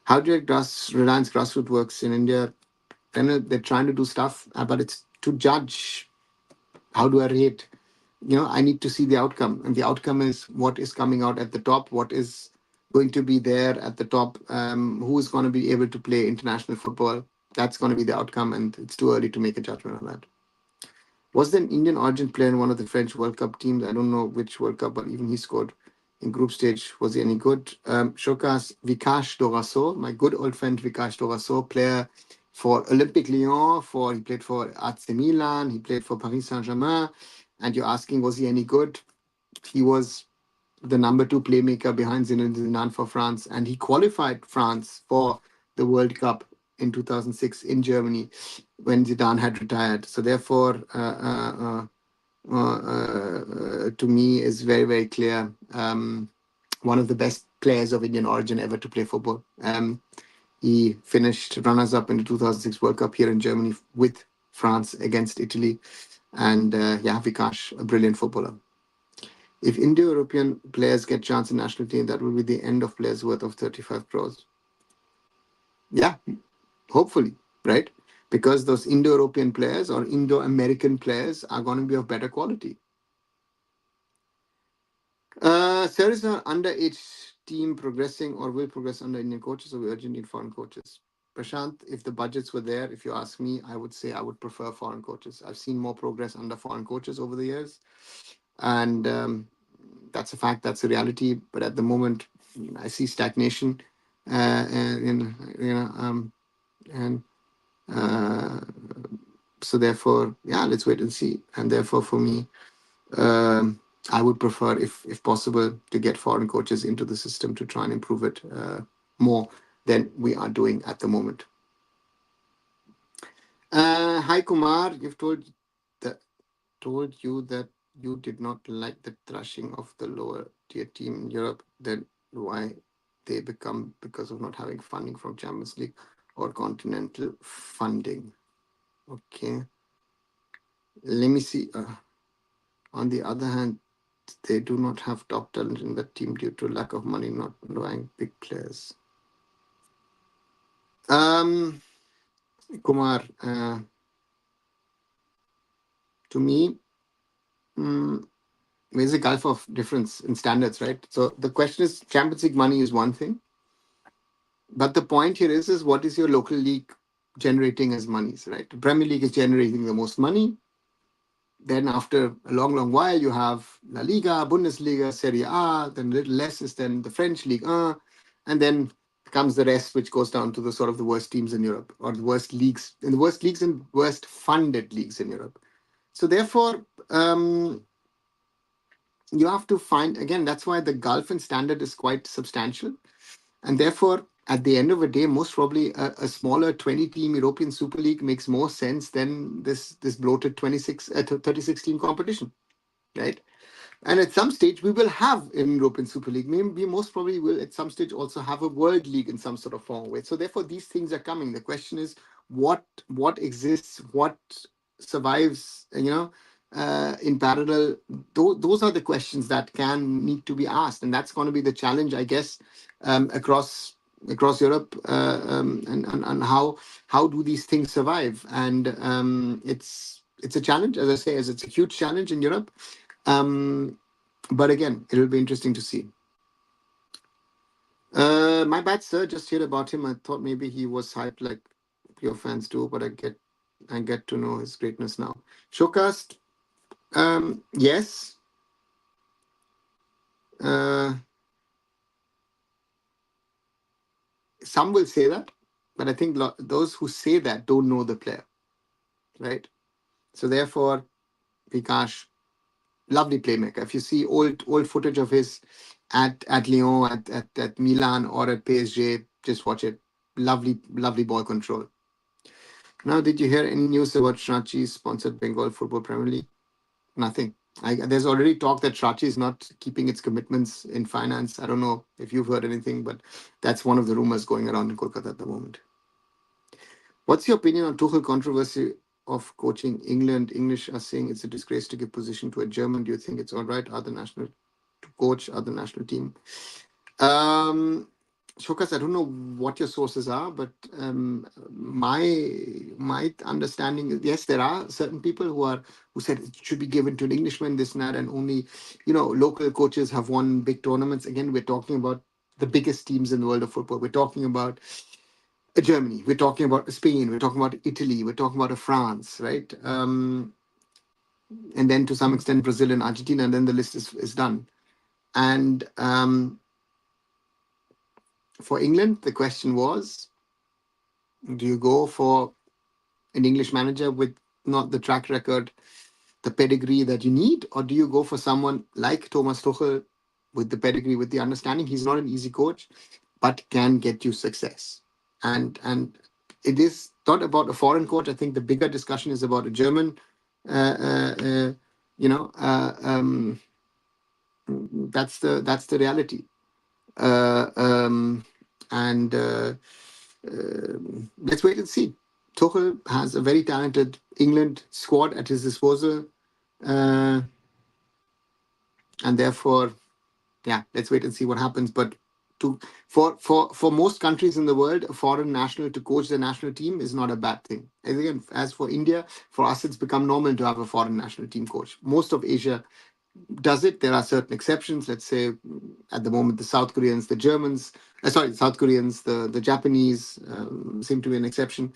How do Reliance grassroots works in India? Then they're trying to do stuff, but it's to judge. How do I rate? I need to see the outcome, and the outcome is what is coming out at the top, what is going to be there at the top, who is going to be able to play international football. That's going to be the outcome, and it's too early to make a judgment on that. Was there an Indian origin player in one of the French World Cup teams? I don't know which World Cup, but even he scored in group stage. Was he any good? Shokas Vikash Doraso, my good old friend Vikash Doraso, player for Olympique Lyon, he played for AC Milan, he played for Paris Saint-Germain. And you're asking, was he any good? He was the number 2 playmaker behind Zinedine Zidane for France, and he qualified France for the World Cup in 2006 in Germany when Zidane had retired. So therefore, to me, is very, very clear. One of the best players of Indian origin ever to play football. He finished runners-up in the 2006 World Cup here in Germany with France against Italy. And Vikash, a brilliant footballer. If Indo-European players get chance in national team, that will be the end of players worth of 35 crores. Yeah, hopefully, right? Because those Indo-European players or Indo-American players are going to be of better quality. Sir, is an underage team progressing or will progress under Indian coaches, or we urgently need foreign coaches? Prashant, if the budgets were there, if you ask me, I would say I would prefer foreign coaches. I've seen more progress under foreign coaches over the years. And that's a fact, that's a reality. But at the moment, I see stagnation. So therefore, let's wait and see. And therefore, for me, I would prefer, if possible, to get foreign coaches into the system to try and improve it more than we are doing at the moment. Hi, Kumar. You've told you that you did not like the thrashing of the lower tier team in Europe. Then why they become because of not having funding from Champions League or continental funding? Okay. Let me see. On the other hand, they do not have top talent in that team due to lack of money, not buying big players. Kumar, to me, there's a gulf of difference in standards, right? So the question is, Champions League money is one thing, but the point here is what is your local league generating as monies, right? The Premier League is generating the most money. Then after a long, long while, you have La Liga, Bundesliga, Serie A, then a little less is then the French League, and then comes the rest, which goes down to the sort of the worst teams in Europe, or the worst leagues, and worst funded leagues in Europe. So therefore, you have to find, again, that's why the gulf in standard is quite substantial. And therefore, at the end of the day, most probably a smaller 20-team European Super League makes more sense than this bloated 36 team competition, right? And at some stage, we will have an European Super League. Maybe we most probably will at some stage also have a World League in some sort of form. Way. So therefore, these things are coming. The question is, what exists, what survives, in parallel. Those are the questions that can need to be asked, and that's going to be the challenge, I guess, across Europe, and how do these things survive? And it's a challenge, as I say, as it's a huge challenge in Europe. But again, it'll be interesting to see. My bad, sir. Just heard about him. I thought maybe he was hyped like your fans do, but I get to know his greatness now. Showcast, yes. Some will say that, but I think those who say that don't know the player, right? So therefore, Vikash, lovely playmaker. If you see old footage of his at Lyon, at Milan, or at PSG, just watch it. Lovely ball control. Now, did you hear any news about Shrachi's sponsored Bengal Football Premier League? Nothing. There's already talk that Shrachi is not keeping its commitments in finance. I don't know if you've heard anything, but that's one of the rumors going around in Kolkata at the moment. What's your opinion on Tuchel controversy of coaching England? English are saying it's a disgrace to give position to a German. Do you think it's all right to coach other national team? Shokas, I don't know what your sources are, but my understanding is, yes, there are certain people who said it should be given to an Englishman, this and that, and only local coaches have won big tournaments. Again, we're talking about the biggest teams in the world of football. We're talking about Germany, we're talking about Spain, we're talking about Italy, we're talking about France, right? And then to some extent Brazil and Argentina, and then the list is done. And for England, the question was, do you go for an English manager with not the track record, the pedigree that you need, or do you go for someone like Thomas Tuchel with the pedigree, with the understanding he's not an easy coach, but can get you success? And it is not about a foreign coach. I think the bigger discussion is about a German. That's the reality. And let's wait and see. Tuchel has a very talented England squad at his disposal, and therefore, yeah, let's wait and see what happens. But for most countries in the world, a foreign national to coach the national team is not a bad thing. And again, as for India, for us, it's become normal to have a foreign national team coach. Most of Asia does it. There are certain exceptions. Let's say at the moment, the South Koreans, the Germans, South Koreans, the Japanese seem to be an exception.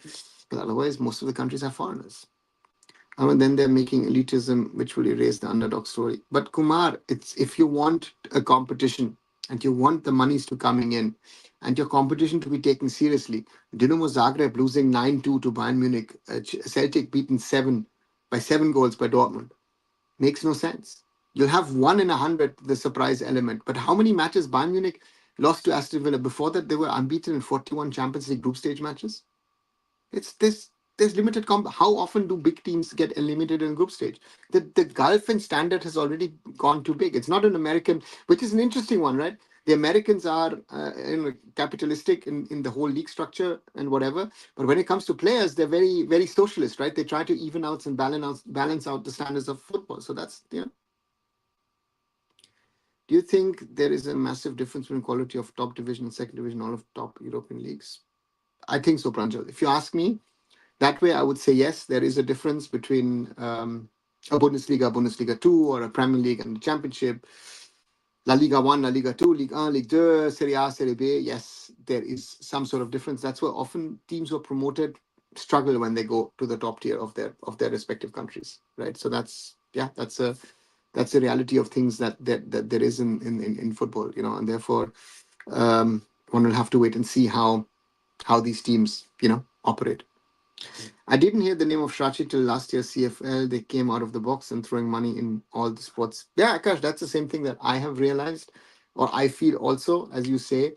But otherwise, most of the countries have foreigners. And then they're making elitism, which will erase the underdog story. But Kumar, it's if you want a competition and you want the monies to coming in and your competition to be taken seriously, Dinamo Zagreb losing 9-2 to Bayern Munich, Celtic beaten 7 goals by Dortmund, makes no sense. You'll have 1 in 100, the surprise element. But how many matches Bayern Munich lost to Aston Villa? Before that, they were unbeaten in 41 Champions League group stage matches. It's this. There's limited how often do big teams get eliminated in group stage? The gulf in standard has already gone too big. It's not an American, which is an interesting one, right? The Americans are capitalistic in the whole league structure and whatever. But when it comes to players, they're very, very socialist, right? They try to even out and balance out the standards of football. So that's, Do you think there is a massive difference between quality of top division and second division, all of top European leagues? I think so, Pranjal. If you ask me, that way, I would say yes, there is a difference between a Bundesliga 2, or a Premier League and the Championship, La Liga 1, La Liga 2, Ligue 1, Ligue 2, Serie A, Serie B. Yes, there is some sort of difference. That's where often teams who are promoted struggle when they go to the top tier of their respective countries, right? So that's a reality of things that there is in football, and therefore one will have to wait and see how these teams, operate. I didn't hear the name of Shrachi till last year CFL. They came out of the box and throwing money in all the sports. Yeah, Akash, that's the same thing that I have realized, or I feel also, as you say.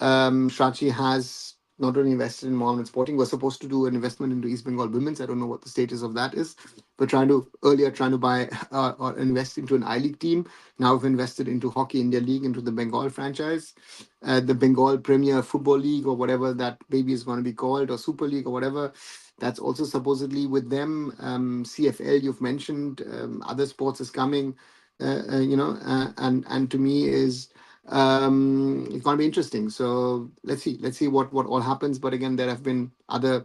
Shrachi has not only invested in Mohammed Sporting, we're supposed to do an investment into East Bengal Women's. I don't know what the status of that is. We're trying to buy or invest into an I-League team. Now we've invested into Hockey India League, into the Bengal franchise, the Bengal Premier Football League, or whatever that baby is going to be called, or Super League, or whatever. That's also supposedly with them. CFL, you've mentioned, other sports is coming, and to me is it's going to be interesting. So let's see what all happens. But again, there have been other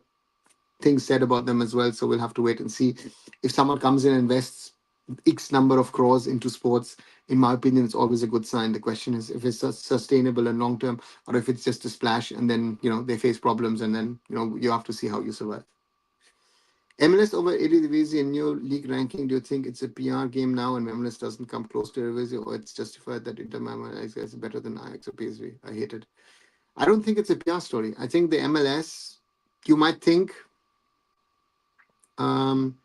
things said about them as well. So we'll have to wait and see. If someone comes in and invests X number of crores into sports, in my opinion, it's always a good sign. The question is if it's sustainable and long term, or if it's just a splash and then they face problems and then you have to see how you survive. MLS over Eredivisie in new league ranking. Do you think it's a PR game now and MLS doesn't come close to Eredivisie, or it's justified that Inter Miami is better than Ajax or PSV? I hate it. I don't think it's a PR story. I think the MLS, you might think um,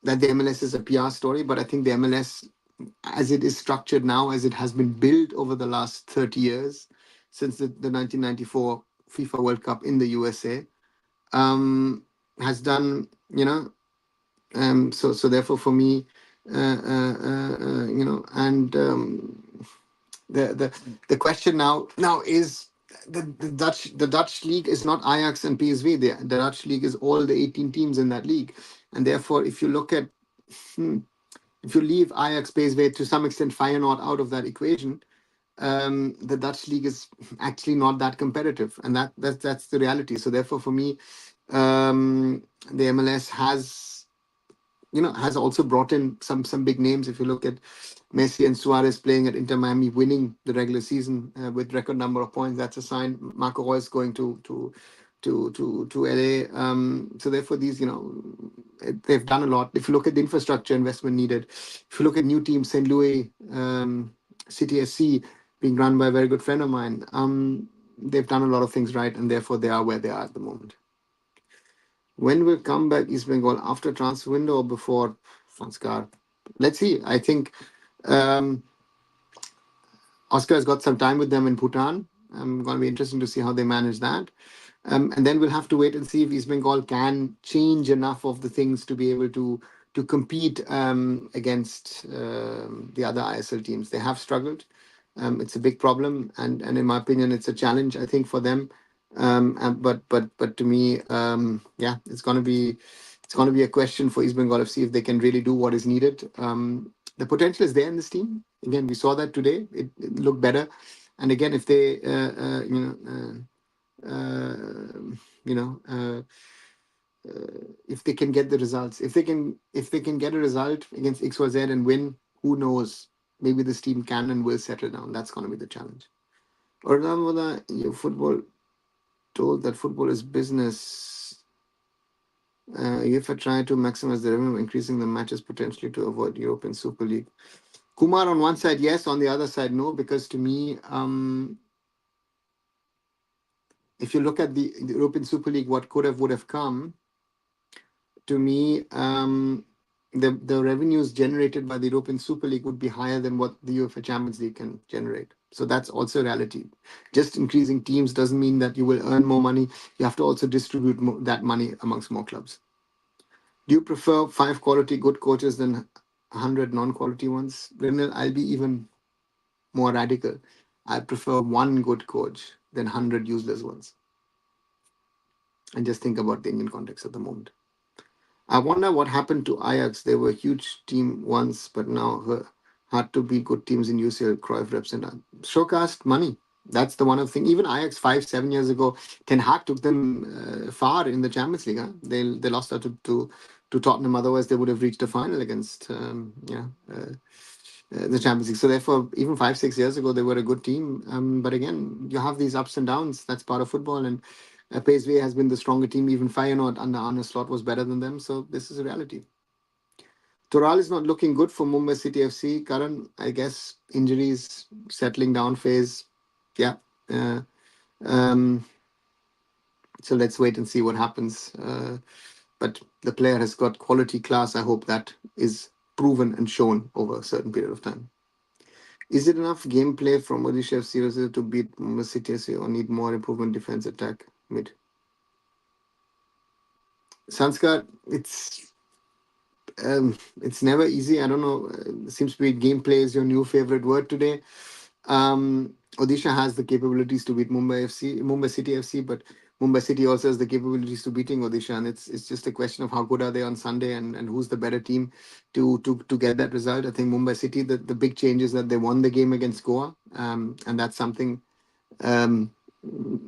that the MLS is a PR story, but I think the MLS, as it is structured now, as it has been built over the last 30 years, since the 1994 FIFA World Cup in the USA, has done, so therefore for me, and the question now is the Dutch league is not Ajax and PSV. The Dutch league is all the 18 teams in that league, and therefore if you look at if you leave Ajax, PSV, to some extent Feyenoord out of that equation, the Dutch league is actually not that competitive, and that's the reality. So therefore, for me, the MLS has also brought in some big names. If you look at Messi and Suarez playing at Inter Miami, winning the regular season with record number of points, that's a sign. Marco Reus going to LA. So therefore, these they've done a lot. If you look at the infrastructure investment needed, if you look at new teams, St. Louis, City SC being run by a very good friend of mine, they've done a lot of things right, and therefore they are where they are at the moment. When will come back East Bengal, after transfer window or before? Sanskar? Let's see. I think Oscar has got some time with them in Bhutan. Going to be interesting to see how they manage that. And then we'll have to wait and see if East Bengal can change enough of the things to be able to compete against the other ISL teams. They have struggled. It's a big problem, and in my opinion, it's a challenge, I think, for them. But to me, yeah, it's going to be a question for East Bengal FC if they can really do what is needed. The potential is there in this team. Again, we saw that today. It looked better, and again, if they if they can get the results, if they can get a result against XYZ and win, who knows? Maybe this team can and will settle down. That's going to be the challenge. Or your football told that football is business. If I try to maximize the revenue, increasing the matches potentially to avoid European Super League. Kumar, on one side, yes. On the other side, no. Because to me, if you look at the European Super League, what would have come, to me, the revenues generated by the European Super League would be higher than what the UEFA Champions League can generate. So that's also a reality. Just increasing teams doesn't mean that you will earn more money. You have to also distribute that money amongst more clubs. Do you prefer 5 quality good coaches than 100 non-quality ones? Renal, I'll be even more radical. I prefer 1 good coach than 100 useless ones. And just think about the Indian context at the moment. I wonder what happened to Ajax. They were a huge team once, but now hard to beat good teams in UCL, Cruyff represent. Showcast money. That's the one of the thing. Even Ajax 5-7 years ago, Ten Hag took them far in the Champions League. Huh? They lost out to Tottenham. Otherwise, they would have reached the final against the Champions League. So therefore, even 5-6 years ago, they were a good team. But again, you have these ups and downs. That's part of football. And PSV has been the stronger team. Even Feyenoord under Arne Slot was better than them. So this is a reality. Toral is not looking good for Mumbai City FC. Karan, I guess injuries, settling down phase. Yeah. So let's wait and see what happens. but the player has got quality class. I hope that is proven and shown over a certain period of time. Is it enough gameplay from Odisha FC to beat Mumbai City FC, or need more improvement defense, attack, mid? Sanskar, it's never easy. I don't know. Seems to be gameplay is your new favorite word today. Odisha has the capabilities to beat Mumbai City FC, but Mumbai City also has the capabilities to beating Odisha, and it's just a question of how good are they on Sunday, and who's the better team to get that result. I think Mumbai City, the big change is that they won the game against Goa, and that's something um,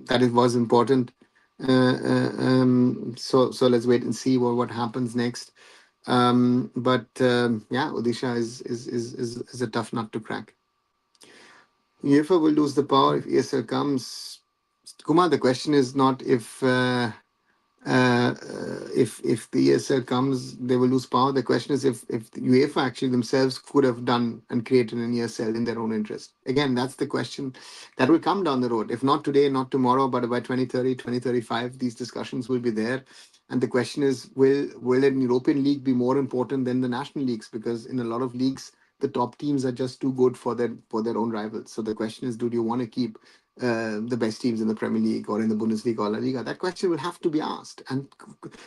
that it was important. So let's wait and see what happens next. But yeah, Odisha is a tough nut to crack. UEFA will lose the power if ESL comes. Kumar, the question is not if the ESL comes, they will lose power. The question is if the UEFA actually themselves could have done and created an ESL in their own interest. Again, that's the question that will come down the road. If not today, not tomorrow, but by 2030, 2035, these discussions will be there. And the question is, will an European league be more important than the national leagues? Because in a lot of leagues, the top teams are just too good for their own rivals. So the question is, do you want to keep the best teams in the Premier League or in the Bundesliga or La Liga? That question will have to be asked. And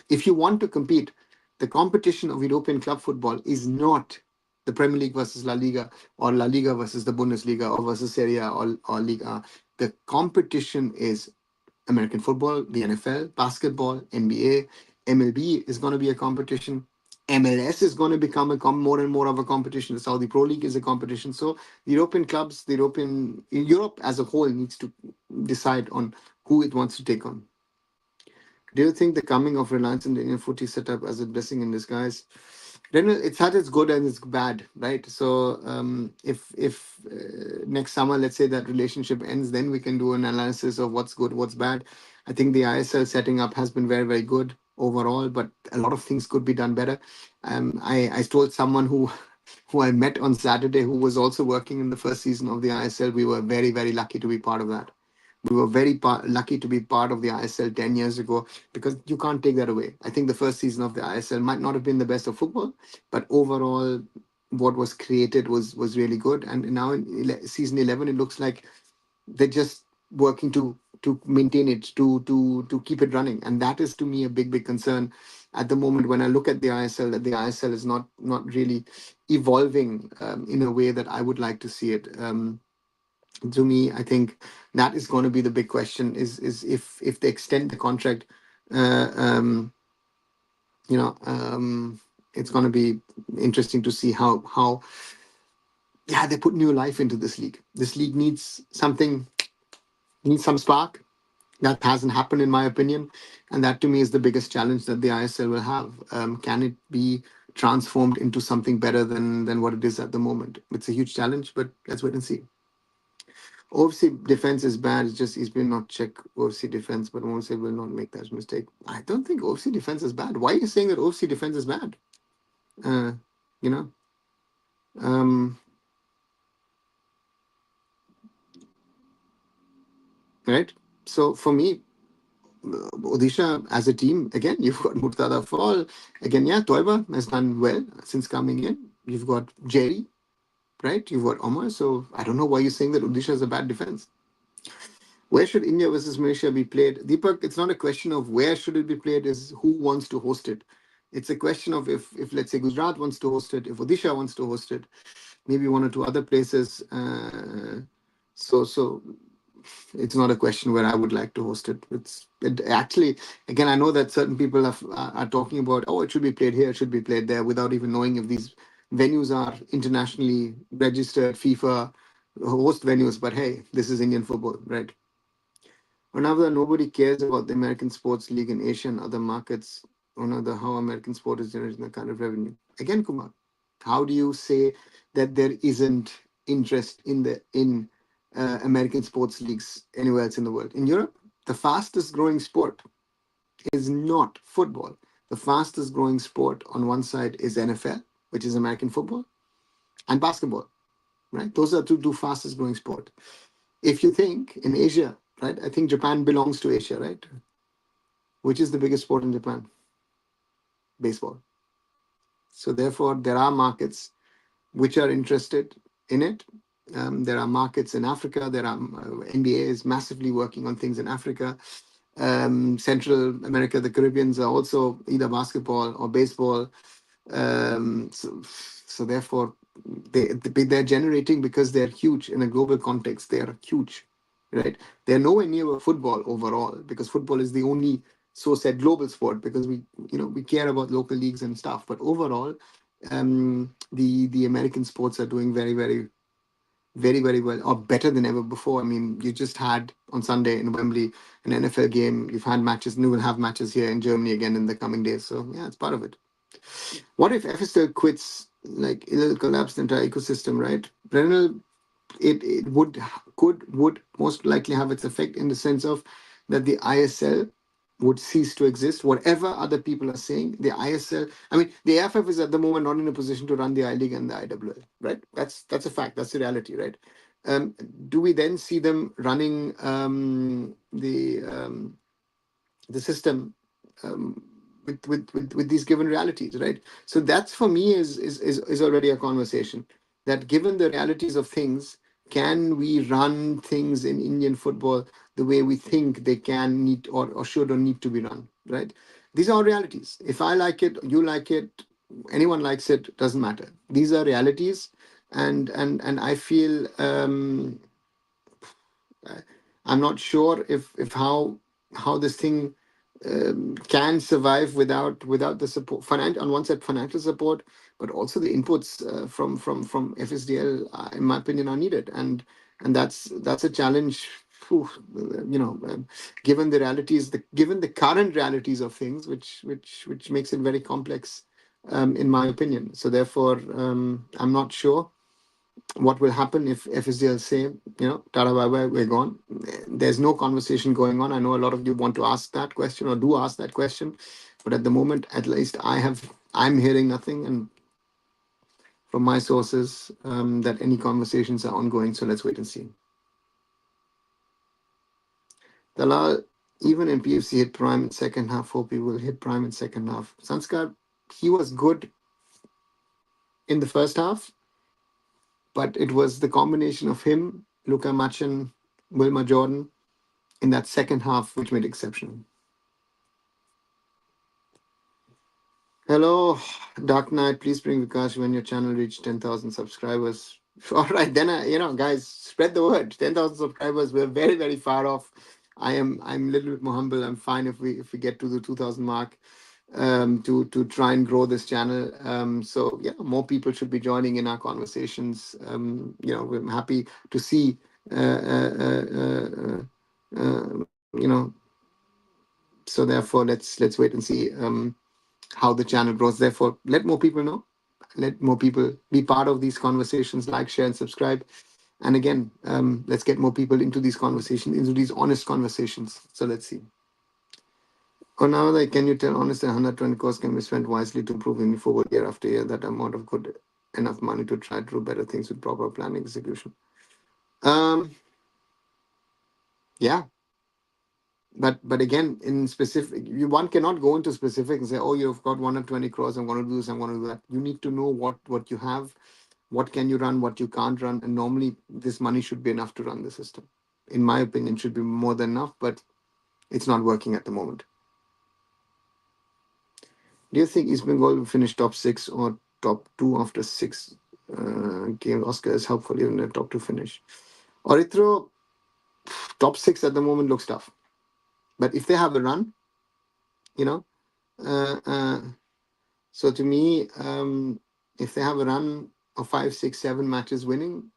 if you want to compete, the competition of European club football is not the Premier League versus La Liga, or La Liga versus the Bundesliga, or versus Serie A or Liga. The competition is American football, the NFL, basketball, NBA, MLB is going to be a competition. MLS is going to become more and more of a competition. The Saudi Pro League is a competition. So the European clubs, Europe as a whole needs to decide on who it wants to take on. Do you think the coming of Reliance in the Indian footy setup as a blessing in disguise? Then it's had its good and its bad, right? So if next summer, let's say that relationship ends, then we can do an analysis of what's good, what's bad. I think the ISL setting up has been very, very good overall, but a lot of things could be done better. I told someone who I met on Saturday, who was also working in the first season of the ISL. We were very, very lucky to be part of that. We were very lucky to be part of the ISL 10 years ago, because you can't take that away. I think the first season of the ISL might not have been the best of football, but overall, what was created was really good. And now in season 11, it looks like they're just working to maintain it, to keep it running. And that is to me a big concern at the moment when I look at the ISL, that the ISL is not really evolving in a way that I would like to see it. To me, I think that is going to be the big question: is if they extend the contract, uh, um, it's going to be interesting to see how yeah, they put new life into this league. This league needs something, needs some spark. That hasn't happened, in my opinion, and that to me is the biggest challenge that the ISL will have. Can it be transformed into something better than what it is at the moment? It's a huge challenge, but let's wait and see. OFC defense is bad. It's just he's been not check OFC defense, but won't say will not make that mistake. I don't think OFC defense is bad. Why are you saying that OFC defense is bad? Uh, you know, um, right? So for me, Odisha as a team, again, you've got Murtada Fall. Again, yeah, Toiba has done well since coming in. You've got Jerry, right? You've got Omar. So I don't know why you're saying that Odisha is a bad defense. Where should India versus Malaysia be played? Deepak, it's not a question of where should it be played, is who wants to host it. It's a question of if let's say Gujarat wants to host it, if Odisha wants to host it, maybe one or two other places. So it's not a question where I would like to host it. It actually, again, I know that certain people are talking about, oh, it should be played here, it should be played there, without even knowing if these venues are internationally registered, FIFA host venues. But hey, this is Indian football, right? Another, nobody cares about the American sports league in Asia and other markets. Another, how American sport is generating the kind of revenue. Again, Kumar, how do you say that there isn't interest in American sports leagues anywhere else in the world? In Europe, the fastest growing sport is not football. The fastest growing sport on one side is NFL, which is American football, and basketball. Right? Those are two fastest growing sport. If you think in Asia, right? I think Japan belongs to Asia, right? Which is the biggest sport in Japan? baseball. So therefore, there are markets which are interested in it. There are markets in Africa. There are NBA is massively working on things in Africa. Central America, the Caribbeans are also either basketball or baseball. So therefore, they're generating because they're huge in a global context. They are huge, right? They're nowhere near football overall because football is the only so said global sport because we care about local leagues and stuff. But overall, the American sports are doing very very well or better than ever before. I mean, you just had on Sunday in Wembley an NFL game. You've had matches, and you will have matches here in Germany again in the coming days. So yeah, it's part of it. What if FSL quits? Like it'll collapse the entire ecosystem, right? Brennan, it would most likely have its effect in the sense of that the ISL would cease to exist. Whatever other people are saying, the ISL, I mean, the AIFF is at the moment not in a position to run the I League and the IWL, right? That's a fact. That's the reality, right? Do we then see them running the system with these given realities, right? So that's for me is already a conversation that given the realities of things, can we run things in Indian football the way we think they can need or should or need to be run, right? These are realities. If I like it, you like it, anyone likes it, doesn't matter. These are realities, and I feel I'm not sure if how this thing can survive without the support, on one side financial support, but also the inputs from FSDL, in my opinion, are needed, and that's a challenge. Phew, given the realities, given the current realities of things, which makes it very complex, in my opinion. So therefore, I'm not sure what will happen if FSDL say, Tata bye bye, we're gone. There's no conversation going on. I know a lot of you want to ask that question or do ask that question, but at the moment, at least I'm hearing nothing, and from my sources, that any conversations are ongoing. So let's wait and see. Dalal, even in PFC hit prime in second half. Hope he will hit prime in second half. Sanskar, he was good in the first half, but it was the combination of him, Luka Machin, Wilma Jordan in that second half which made exceptional. Hello, Dark Knight. Please bring Vikas when your channel reach 10,000 subscribers. All right, then guys, spread the word. 10,000 subscribers. We're very very far off. I'm a little bit more humble. I'm fine if we get to the 2,000 mark. To try and grow this channel. So yeah, more people should be joining in our conversations. We're happy to see. So therefore, let's wait and see how the channel grows. Therefore, let more people know. Let more people be part of these conversations. Like, share, and subscribe. And again, let's get more people into these conversations, into these honest conversations. So let's see. Now, can you tell honestly, 120 crores can be spent wisely to improve moving forward year after year? That amount of good enough money to try to do better things with proper planning execution. Yeah, but again, in specific, one cannot go into specific and say, oh, you've got 120 crores. I'm going to do this. I'm going to do that. You need to know what you have, what can you run, what you can't run, and normally this money should be enough to run the system. In my opinion, should be more than enough, but it's not working at the moment. Do you think East Bengal will finish top 6 or top 2 after 6 games? Oscar is helpful even in the top 2 finish. Orithro, top 6 at the moment looks tough. But if they have a run, so to me, if they have a run of 5, 6, 7 matches winning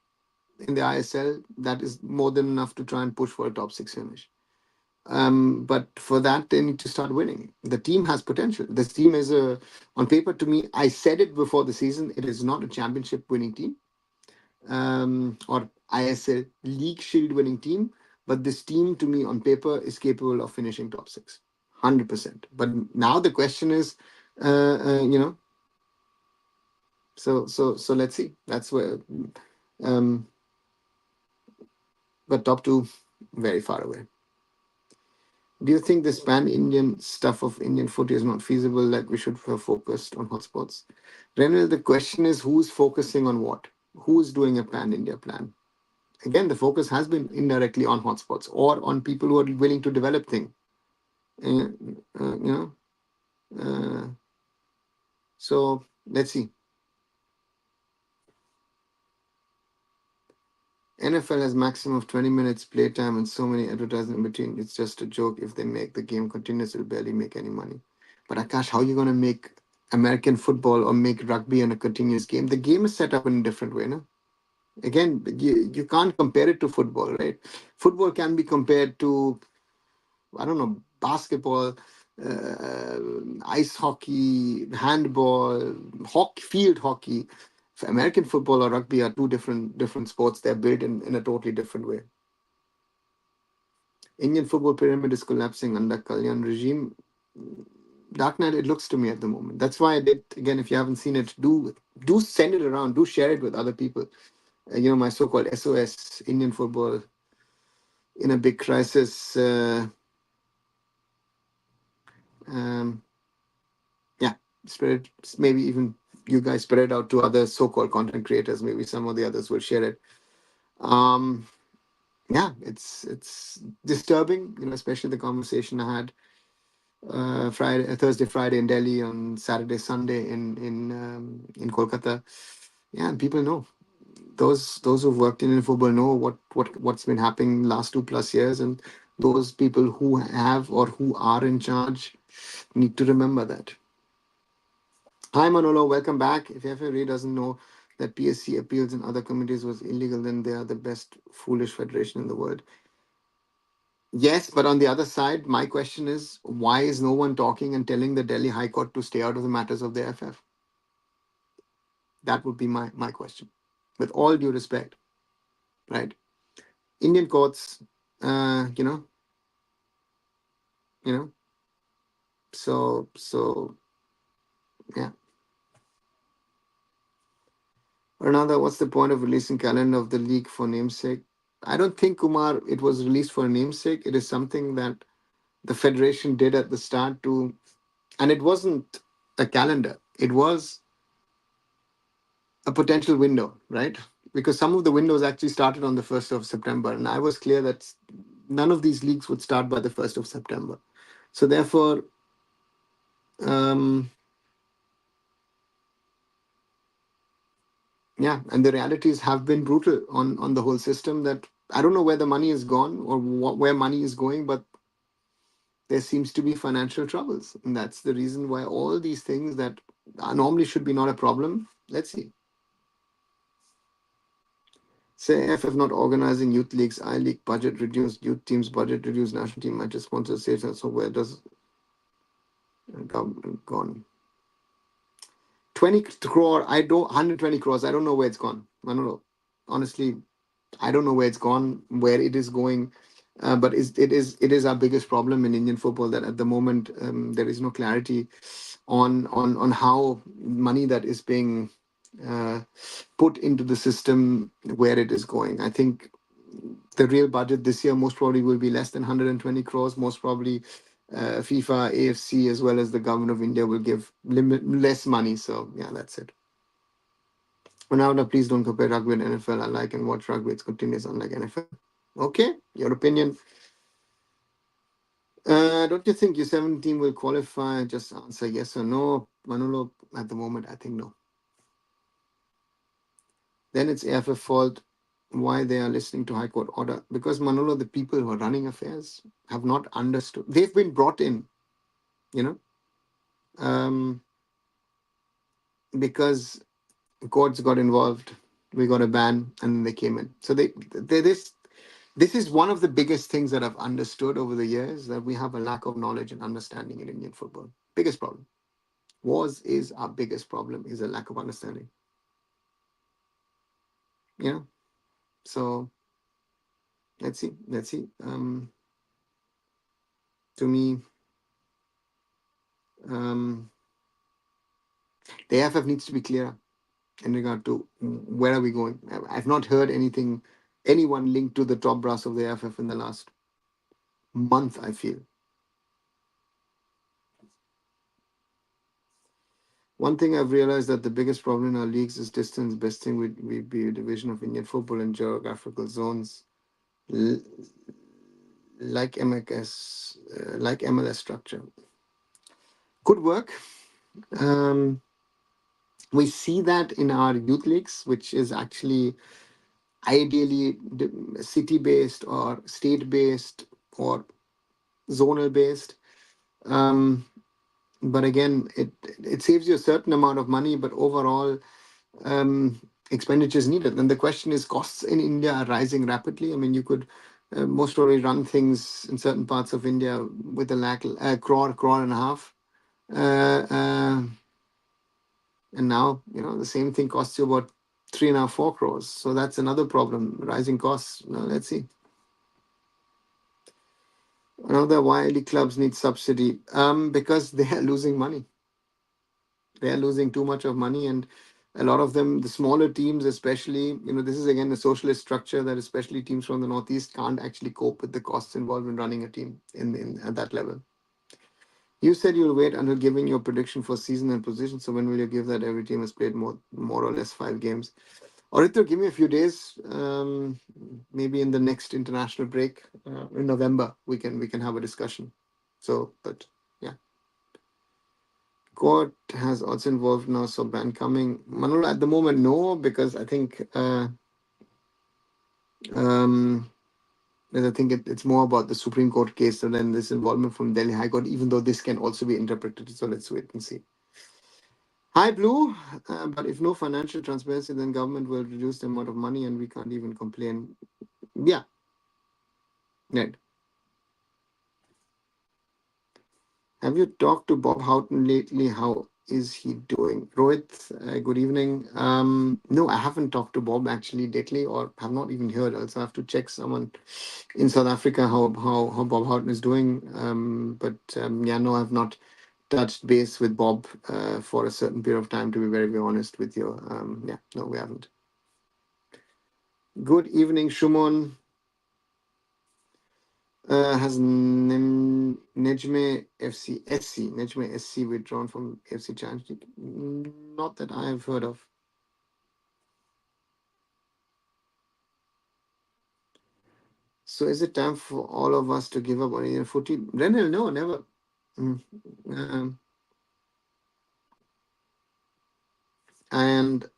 in the ISL, that is more than enough to try and push for a top 6 finish. But for that, they need to start winning. The team has potential. This team is on paper, to me, I said it before the season, it is not a championship winning team or ISL League Shield winning team. But this team, to me, on paper, is capable of finishing top 6, 100%. But now the question is, so let's see. That's where, but top 2, very far away. Do you think this pan-Indian stuff of Indian footy is not feasible? Like we should have focused on hotspots. Renil, the question is who's focusing on what? Who's doing a pan-India plan? Again, the focus has been indirectly on hotspots or on people who are willing to develop things. Uh, you know, uh, so let's see. NFL has maximum of 20 minutes playtime and so many advertisements in between. It's just a joke. If they make the game continuous, it'll barely make any money. But Akash, how are you going to make American football or make rugby in a continuous game? The game is set up in a different way, no? Again, you can't compare it to football, right? Football can be compared to, I don't know, basketball, uh, ice hockey, handball, field hockey. American football or rugby are two different sports. They're built in a totally different way. Indian football pyramid is collapsing under Kalyan regime. Dark Knight, it looks to me at the moment. That's why I did, again, if you haven't seen it, do send it around, do share it with other people. My so-called SOS Indian football in a big crisis. Um, yeah, spread it. Maybe even you guys spread it out to other so-called content creators. Maybe some of the others will share it. Um, yeah, it's disturbing, especially the conversation I had Thursday, Friday in Delhi, on Saturday, Sunday in Kolkata. Yeah, and people know, those who've worked in football know what's been happening last 2+ years, and those people who have or who are in charge need to remember that. Hi Manolo, welcome back. If FFA doesn't know that PSC appeals in other committees was illegal, then they are the best foolish federation in the world. Yes, but on the other side, my question is, why is no one talking and telling the Delhi High Court to stay out of the matters of the FF? That would be my question. With all due respect, right? Indian courts, uh, you know, you know. So yeah. Another, what's the point of releasing calendar of the league for namesake? I don't think, Kumar, it was released for a namesake. It is something that the federation did at the start to, and it wasn't a calendar. It was a potential window, right? Because some of the windows actually started on the 1st of September, and I was clear that none of these leagues would start by the 1st of September. So therefore, um, yeah, and the realities have been brutal on the whole system. That I don't know where the money is gone or where money is going, but there seems to be financial troubles, and that's the reason why all these things that normally should be not a problem. Let's see. Say AFF not organizing youth leagues, I league budget reduced, youth teams budget reduced, national team matches sponsor saves, and so where does government gone? 20 crore, I don't 120 crores. I don't know where it's gone. I don't know. Honestly, I don't know where it's gone, where it is going. But it is our biggest problem in Indian football, that at the moment there is no clarity on how money that is being uh, put into the system, where it is going. I think the real budget this year most probably will be less than 120 crores. Most probably, FIFA, AFC, as well as the government of India will give less money. So yeah, that's it. Ronaldo, please don't compare rugby and NFL. I like and watch rugby. It's continuous, unlike NFL. Okay, your opinion. Don't you think U17 team will qualify? Just answer yes or no. Manolo, at the moment, I think no. Then it's AFF fault why they are listening to High Court order. Because Manolo, the people who are running affairs have not understood. They've been brought in, you know, um, because courts got involved. We got a ban, and they came in. So this is one of the biggest things that I've understood over the years, that we have a lack of knowledge and understanding in Indian football. Biggest problem. Is our biggest problem, is a lack of understanding. Yeah. So let's see. Let's see. To me, um, the AFF needs to be clear in regard to where are we going. I've not heard anyone linked to the top brass of the AFF in the last month, I feel. One thing I've realized that the biggest problem in our leagues is distance. Best thing would be a division of Indian football in geographical zones, l- like MLS, like MLS structure. Could work. Um, we see that in our youth leagues, which is actually ideally city based or state based or zonal based. Um, but again, it saves you a certain amount of money, but overall, expenditure is needed. And the question is, costs in India are rising rapidly. I mean, you could most probably run things in certain parts of India with a crore and a half. Uh, uh, and now, the same thing costs you about 3.5, 4 crores. So that's another problem, rising costs. Let's see. Another why elite clubs need subsidy. Because they are losing money. They are losing too much of money, and a lot of them, the smaller teams especially, this is again a socialist structure that especially teams from the northeast can't actually cope with the costs involved in running a team in at that level. You said you'll wait until giving your prediction for season and position. So when will you give that every team has played more or less 5 games? Or give me a few days. Maybe in the next international break in November, we can have a discussion. So, but yeah. Court has also involved now, so ban coming. Manula, at the moment, no, because I think um, because I think it's more about the Supreme Court case than this involvement from Delhi High Court, even though this can also be interpreted. So let's wait and see. Hi, Blue. But if no financial transparency, then government will reduce the amount of money and we can't even complain. Yeah, Ned. Have you talked to Bob Houghton lately? How is he doing? Rohit, good evening. No, I haven't talked to Bob actually lately, or have not even heard. Also, I have to check someone in South Africa how Bob Houghton is doing. But yeah, no, I've not touched base with Bob for a certain period of time. To be very, very honest with you, yeah, no, we haven't. Good evening, Shumon. Has Nejme SC withdrawn from FC Challenge League? Not that I have heard of. So is it time for all of us to give up on Indian footy? Renil, no, never. Mm. Um, and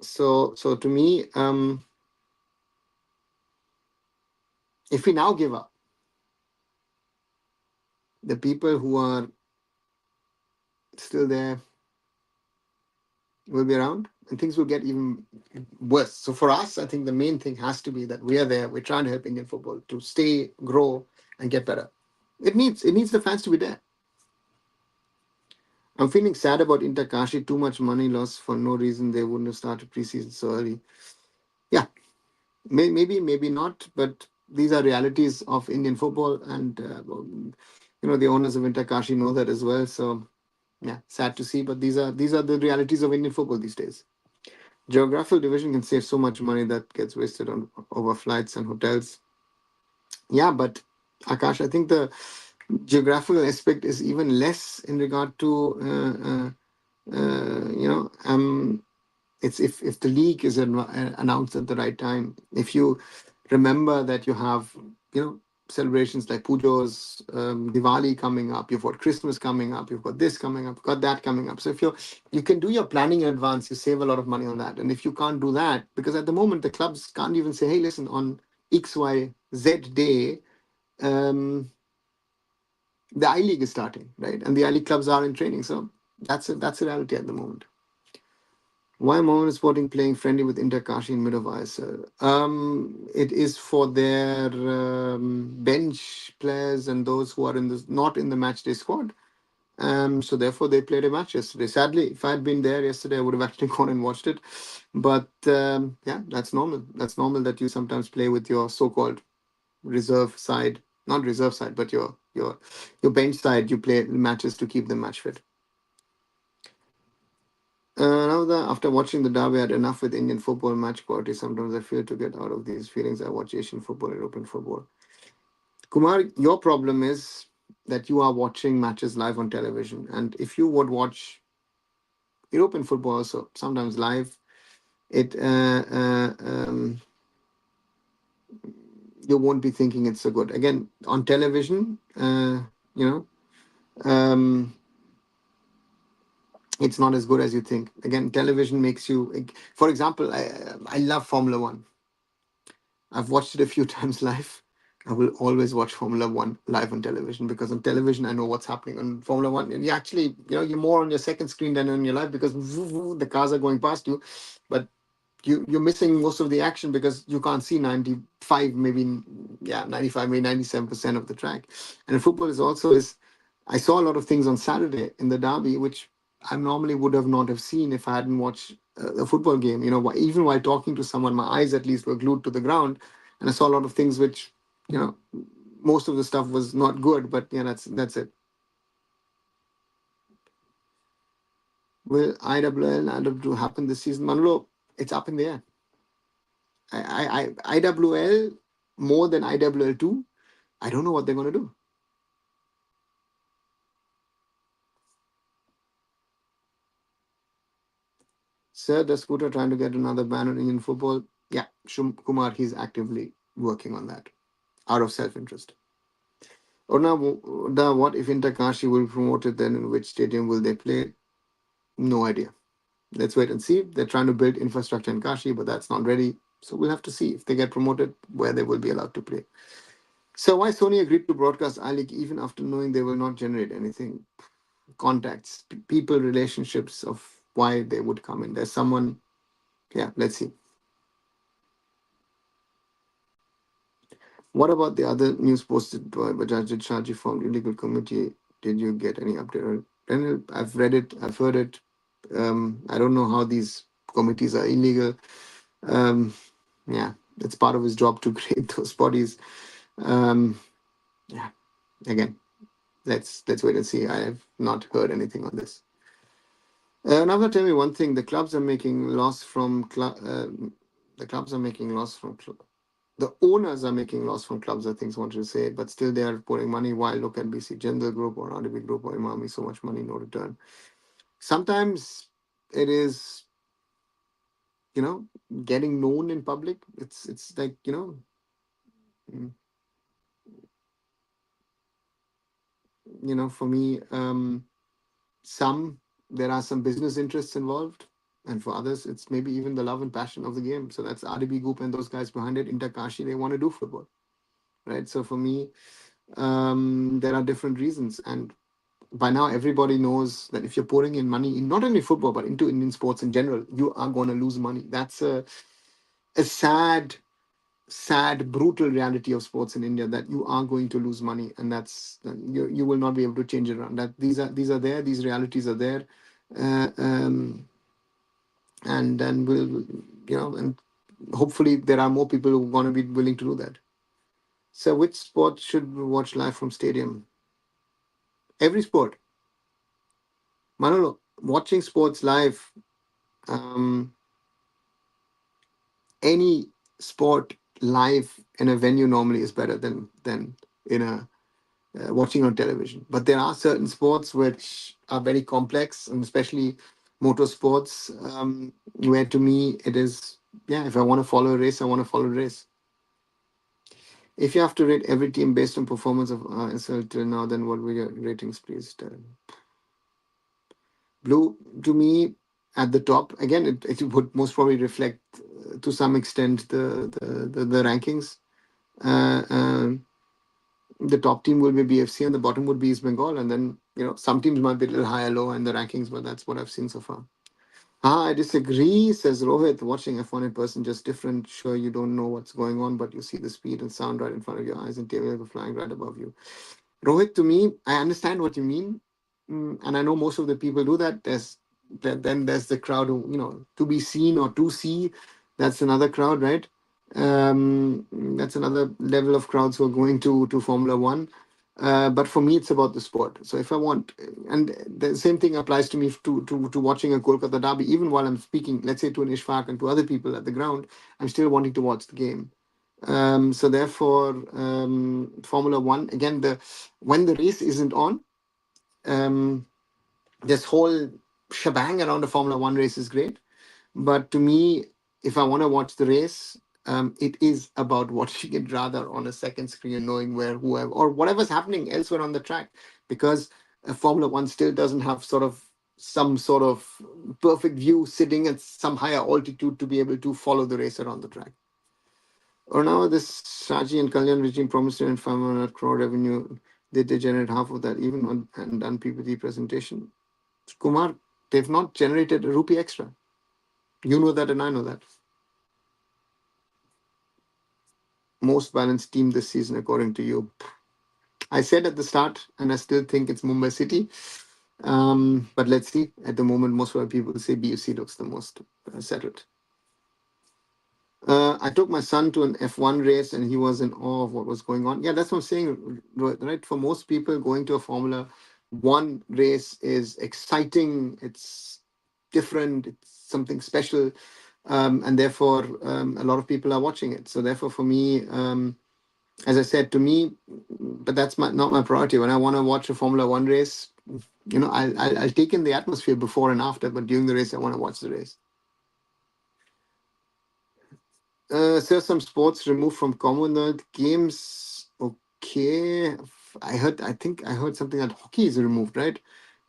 so to me, if we now give up, the people who are still there will be around and things will get even worse. So for us, I think the main thing has to be that we are there. We're trying to help Indian football to stay, grow, and get better. It needs the fans to be there. I'm feeling sad about Inter Kashi. Too much money lost for no reason. They wouldn't have started preseason so early. Yeah, maybe not, but these are realities of Indian football, and the owners of Inter Kashi know that as well. So yeah, sad to see, but these are the realities of Indian football these days. Geographical division can save so much money that gets wasted on over flights and hotels. Yeah, but Akash, I think the geographical aspect is even less in regard to it's if the league is announced at the right time. If you remember that you have celebrations like Pujo's, Diwali coming up, you've got Christmas coming up, you've got this coming up, you've got that coming up. So if you can do your planning in advance, you save a lot of money on that. And if you can't do that, because at the moment the clubs can't even say, hey, listen, on XYZ day, um, the I League is starting, right? And the I League clubs are in training. So that's a reality at the moment. Why Mohan Sporting playing friendly with Inter Kashi in mid of ISL? It is for their bench players and those who are not in the match day squad. So therefore they played a match yesterday. Sadly, if I had been there yesterday, I would have actually gone and watched it. But yeah, that's normal. That's normal that you sometimes play with your so-called reserve side, not reserve side, but your bench side. You play matches to keep them match fit. After watching the Derby, I had enough with Indian football match quality. Sometimes I feel to get out of these feelings. I watch Asian football, European football. Kumar, your problem is that you are watching matches live on television. And if you would watch European football also sometimes live. It you won't be thinking it's so good. Again, on television, you know, um, it's not as good as you think. Again, television makes you. For example, I love Formula One. I've watched it a few times live. I will always watch Formula One live on television because on television I know what's happening. On Formula One, and you actually, you're more on your second screen than on your live because the cars are going past you, but you're missing most of the action because you can't see 95, maybe, yeah, 95, maybe 97% of the track. And in football is I saw a lot of things on Saturday in the derby which I normally would have not have seen if I hadn't watched a football game. Even while talking to someone, my eyes at least were glued to the ground, and I saw a lot of things which, you know, most of the stuff was not good. But yeah, that's it. Will IWL and IWL happen this season? Manolo, it's up in the air. IWL more than IWL2. I don't know what they're going to do. Sir, the Scooter trying to get another ban on Indian football. Yeah, Kumar, he's actively working on that out of self-interest. Or now, what if Inter Kashi will be promoted? Then in which stadium will they play? No idea. Let's wait and see. They're trying to build infrastructure in Kashi, but that's not ready. So we'll have to see if they get promoted where they will be allowed to play. So why Sony agreed to broadcast I-League even after knowing they will not generate anything? Contacts, people, relationships of why they would come in. There's someone, yeah, let's see. What about the other news posted by Bajaj Shaji formed illegal committee? Did you get any update? Daniel, I've read it, I've heard it. I don't know how these committees are illegal. Um, yeah, it's part of his job to create those bodies. Yeah, again, let's wait and see. I have not heard anything on this. Now, tell me one thing: the clubs are making loss from the clubs are making loss from the owners are making loss from clubs. I think I wanted to say, but still they are pouring money. Why look at BC Jindal Group or RDB Group or Imami? So much money, no return. Sometimes it is, getting known in public. It's like mm, for me, some there are some business interests involved, and for others, it's maybe even the love and passion of the game. So that's RDB Group and those guys behind it. Interkashi, they want to do football, right? So for me, there are different reasons, and by now everybody knows that if you're pouring in money in not only football but into Indian sports in general, you are going to lose money. That's a sad, brutal reality of sports in India, that you are going to lose money, and you will not be able to change it around. That these are there, these realities are there, uh, um, and then and hopefully there are more people who are going to be willing to do that. So, which sport should we watch live from stadium? Every sport, Manolo. Watching sports live, um, any sport live in a venue normally is better than in a watching on television. But there are certain sports which are very complex, and especially motorsports, where to me it is, yeah, if I want to follow a race, I want to follow a race. If you have to rate every team based on performance of SL till now, then what were your ratings, please? Blue, to me, at the top. Again, it would most probably reflect to some extent the rankings. Uh, um, the top team will be BFC and the bottom would be East Bengal, and then some teams might be a little higher, lower in the rankings, but that's what I've seen so far. I disagree, says Rohit. Watching F1 in person just different. Sure, you don't know what's going on, but you see the speed and sound right in front of your eyes, and tail flying right above you. Rohit, to me, I understand what you mean, and I know most of the people do that. Then there's the crowd who, to be seen or to see. That's another crowd, right? That's another level of crowds who are going to Formula One. But for me, it's about the sport. So if I want, and the same thing applies to me to watching a Kolkata Derby. Even while I'm speaking, let's say to an Ishfaq and to other people at the ground, I'm still wanting to watch the game. So therefore, Formula One again, when the race isn't on, this whole shebang around a Formula One race is great. But to me, if I want to watch the race, it is about watching it rather on a second screen, knowing where whoever or whatever's happening elsewhere on the track, because Formula One still doesn't have sort of some sort of perfect view sitting at some higher altitude to be able to follow the race around the track. Or now this Shaji and Kalyan regime promised to earn 500 crore revenue. Did they generate half of that even on and done PPT presentation? Kumar, they've not generated a rupee extra. You know that and I know that. Most balanced team this season, according to you. I said at the start, and I still think it's Mumbai City. But let's see. At the moment, most of our people say BUC looks the most settled. I took my son to an F1 race and he was in awe of what was going on. Yeah, that's what I'm saying, right? For most people, going to a Formula One race is exciting. It's different. It's something special. And therefore, a lot of people are watching it. So therefore, for me, as I said, to me, but that's not my priority. When I want to watch a Formula One race, I'll take in the atmosphere before and after, but during the race, I want to watch the race. So some sports removed from Commonwealth Games. Okay, I think I heard something that hockey is removed, right?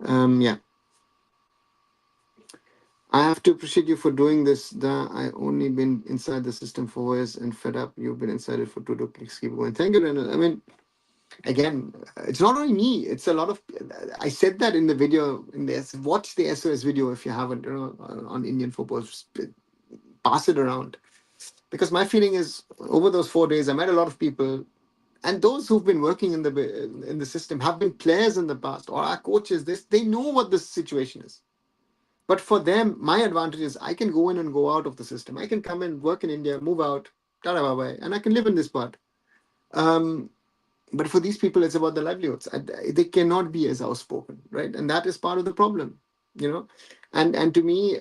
Yeah. I have to appreciate you for doing this. I only been inside the system for years and fed up. You've been inside it for 2 decades. Keep going. Thank you, Renal. I mean, again, it's not only me. It's a lot of. I said that in the video. Watch the SOS video if you haven't. On Indian football, pass it around. Because my feeling is, over those 4 days, I met a lot of people, and those who've been working in the system have been players in the past or are coaches. They know what the situation is. But for them, my advantage is I can go in and go out of the system. I can come in, work in India, move out, tada bye bye, and I can live in this part. But for these people, it's about their livelihoods. They cannot be as outspoken, right? And that is part of the problem, you know. And to me,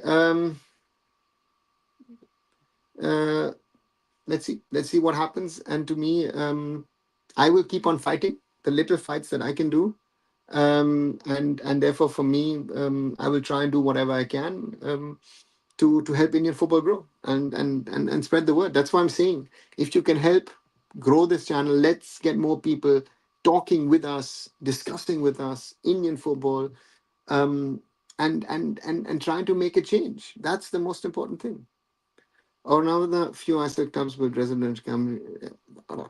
uh, let's see what happens. And to me, I will keep on fighting the little fights that I can do. And therefore, for me, I will try and do whatever I can to help Indian football grow and spread the word. That's why I'm saying, if you can help grow this channel, let's get more people talking with us, discussing with us Indian football, um, and trying to make a change. That's the most important thing. Or now the few ISL clubs with residential academy.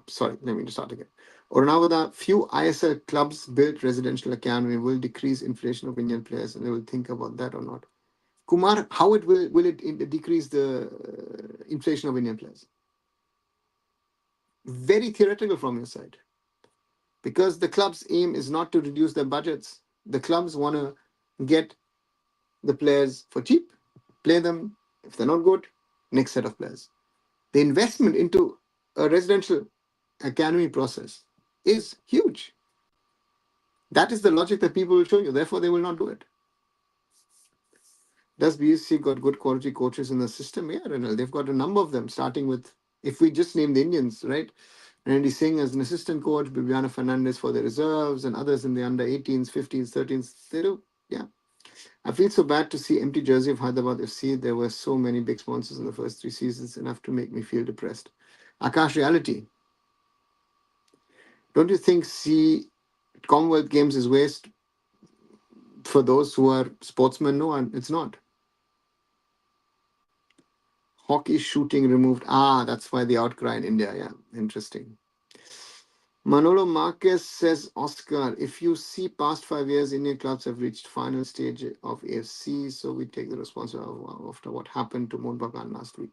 Sorry, let me just start again. Or now the few ISL clubs built residential academy will decrease inflation of Indian players, and they will think about that or not. Kumar, how it will it decrease the inflation of Indian players? Very theoretical from your side, because the club's aim is not to reduce their budgets. The clubs want to get the players for cheap, play them. If they're not good, next set of players. The investment into a residential academy process is huge. That is the logic that people will show you. Therefore, they will not do it. Does BSC got good quality coaches in the system? Yeah, Renal. They've got a number of them, starting with, if we just name the Indians, right? Randy Singh as an assistant coach, Bibiana Fernandez for the reserves, and others in the under 18s, 15s, 13s. They do, yeah. I feel so bad to see empty jersey of Hyderabad FC. There were so many big sponsors in the first 3 seasons, enough to make me feel depressed. Akash, reality. Don't you think Commonwealth Games is waste for those who are sportsmen? No, it's not. Hockey shooting removed. That's why the outcry in India. Yeah, interesting. Manolo Marquez says, Oscar, if you see past 5 years, Indian clubs have reached final stage of AFC, so we take the responsibility after what happened to Mohun last week.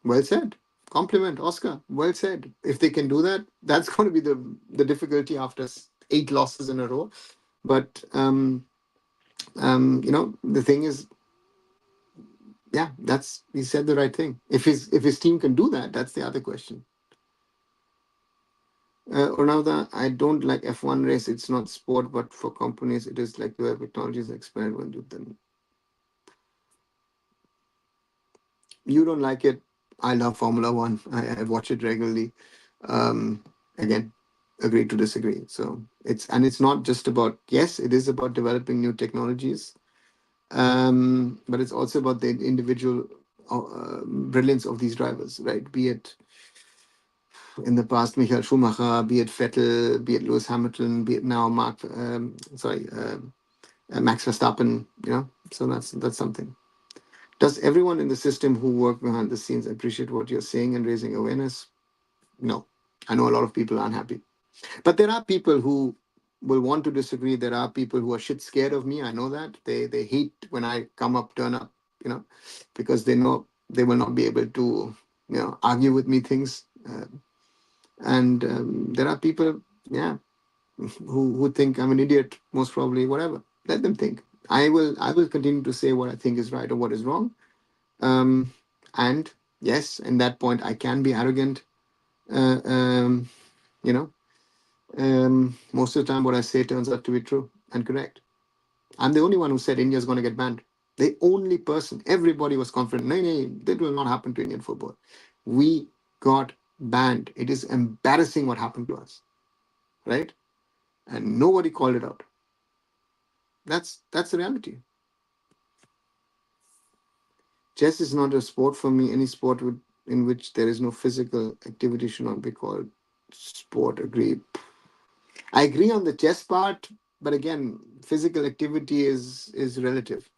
Well said. Compliment, Oscar. Well said. If they can do that, that's going to be the difficulty after 8 losses in a row. But the thing is, yeah, he said the right thing. If his team can do that, that's the other question. Ronaldo, I don't like F1 race. It's not sport, but for companies, it is like the web technologies expand when do them. You don't like it. I love Formula One. I watch it regularly. Again, agree to disagree. So it's not just about, yes, it is about developing new technologies, but it's also about the individual brilliance of these drivers, right? Be it in the past Michael Schumacher, be it Vettel, be it Lewis Hamilton, be it now Max Verstappen. So that's something. Does everyone in the system who work behind the scenes appreciate what you're saying and raising awareness? No. I know a lot of people are unhappy. But there are people who will want to disagree. There are people who are shit scared of me. I know that. They hate when I turn up, because they know they will not be able to, argue with me things. And there are people, yeah, who think I'm an idiot, most probably, whatever. Let them think. I will continue to say what I think is right or what is wrong. And yes, in that point, I can be arrogant. Uh, um, you know, Most of the time, what I say turns out to be true and correct. I'm the only one who said India is going to get banned. The only person. Everybody was confident. No, no, that will not happen to Indian football. We got banned. It is embarrassing what happened to us, right? And nobody called it out. That's the reality. Chess is not a sport for me. Any sport in which there is no physical activity should not be called sport. Agreed. I agree on the chess part, but again, physical activity is relative.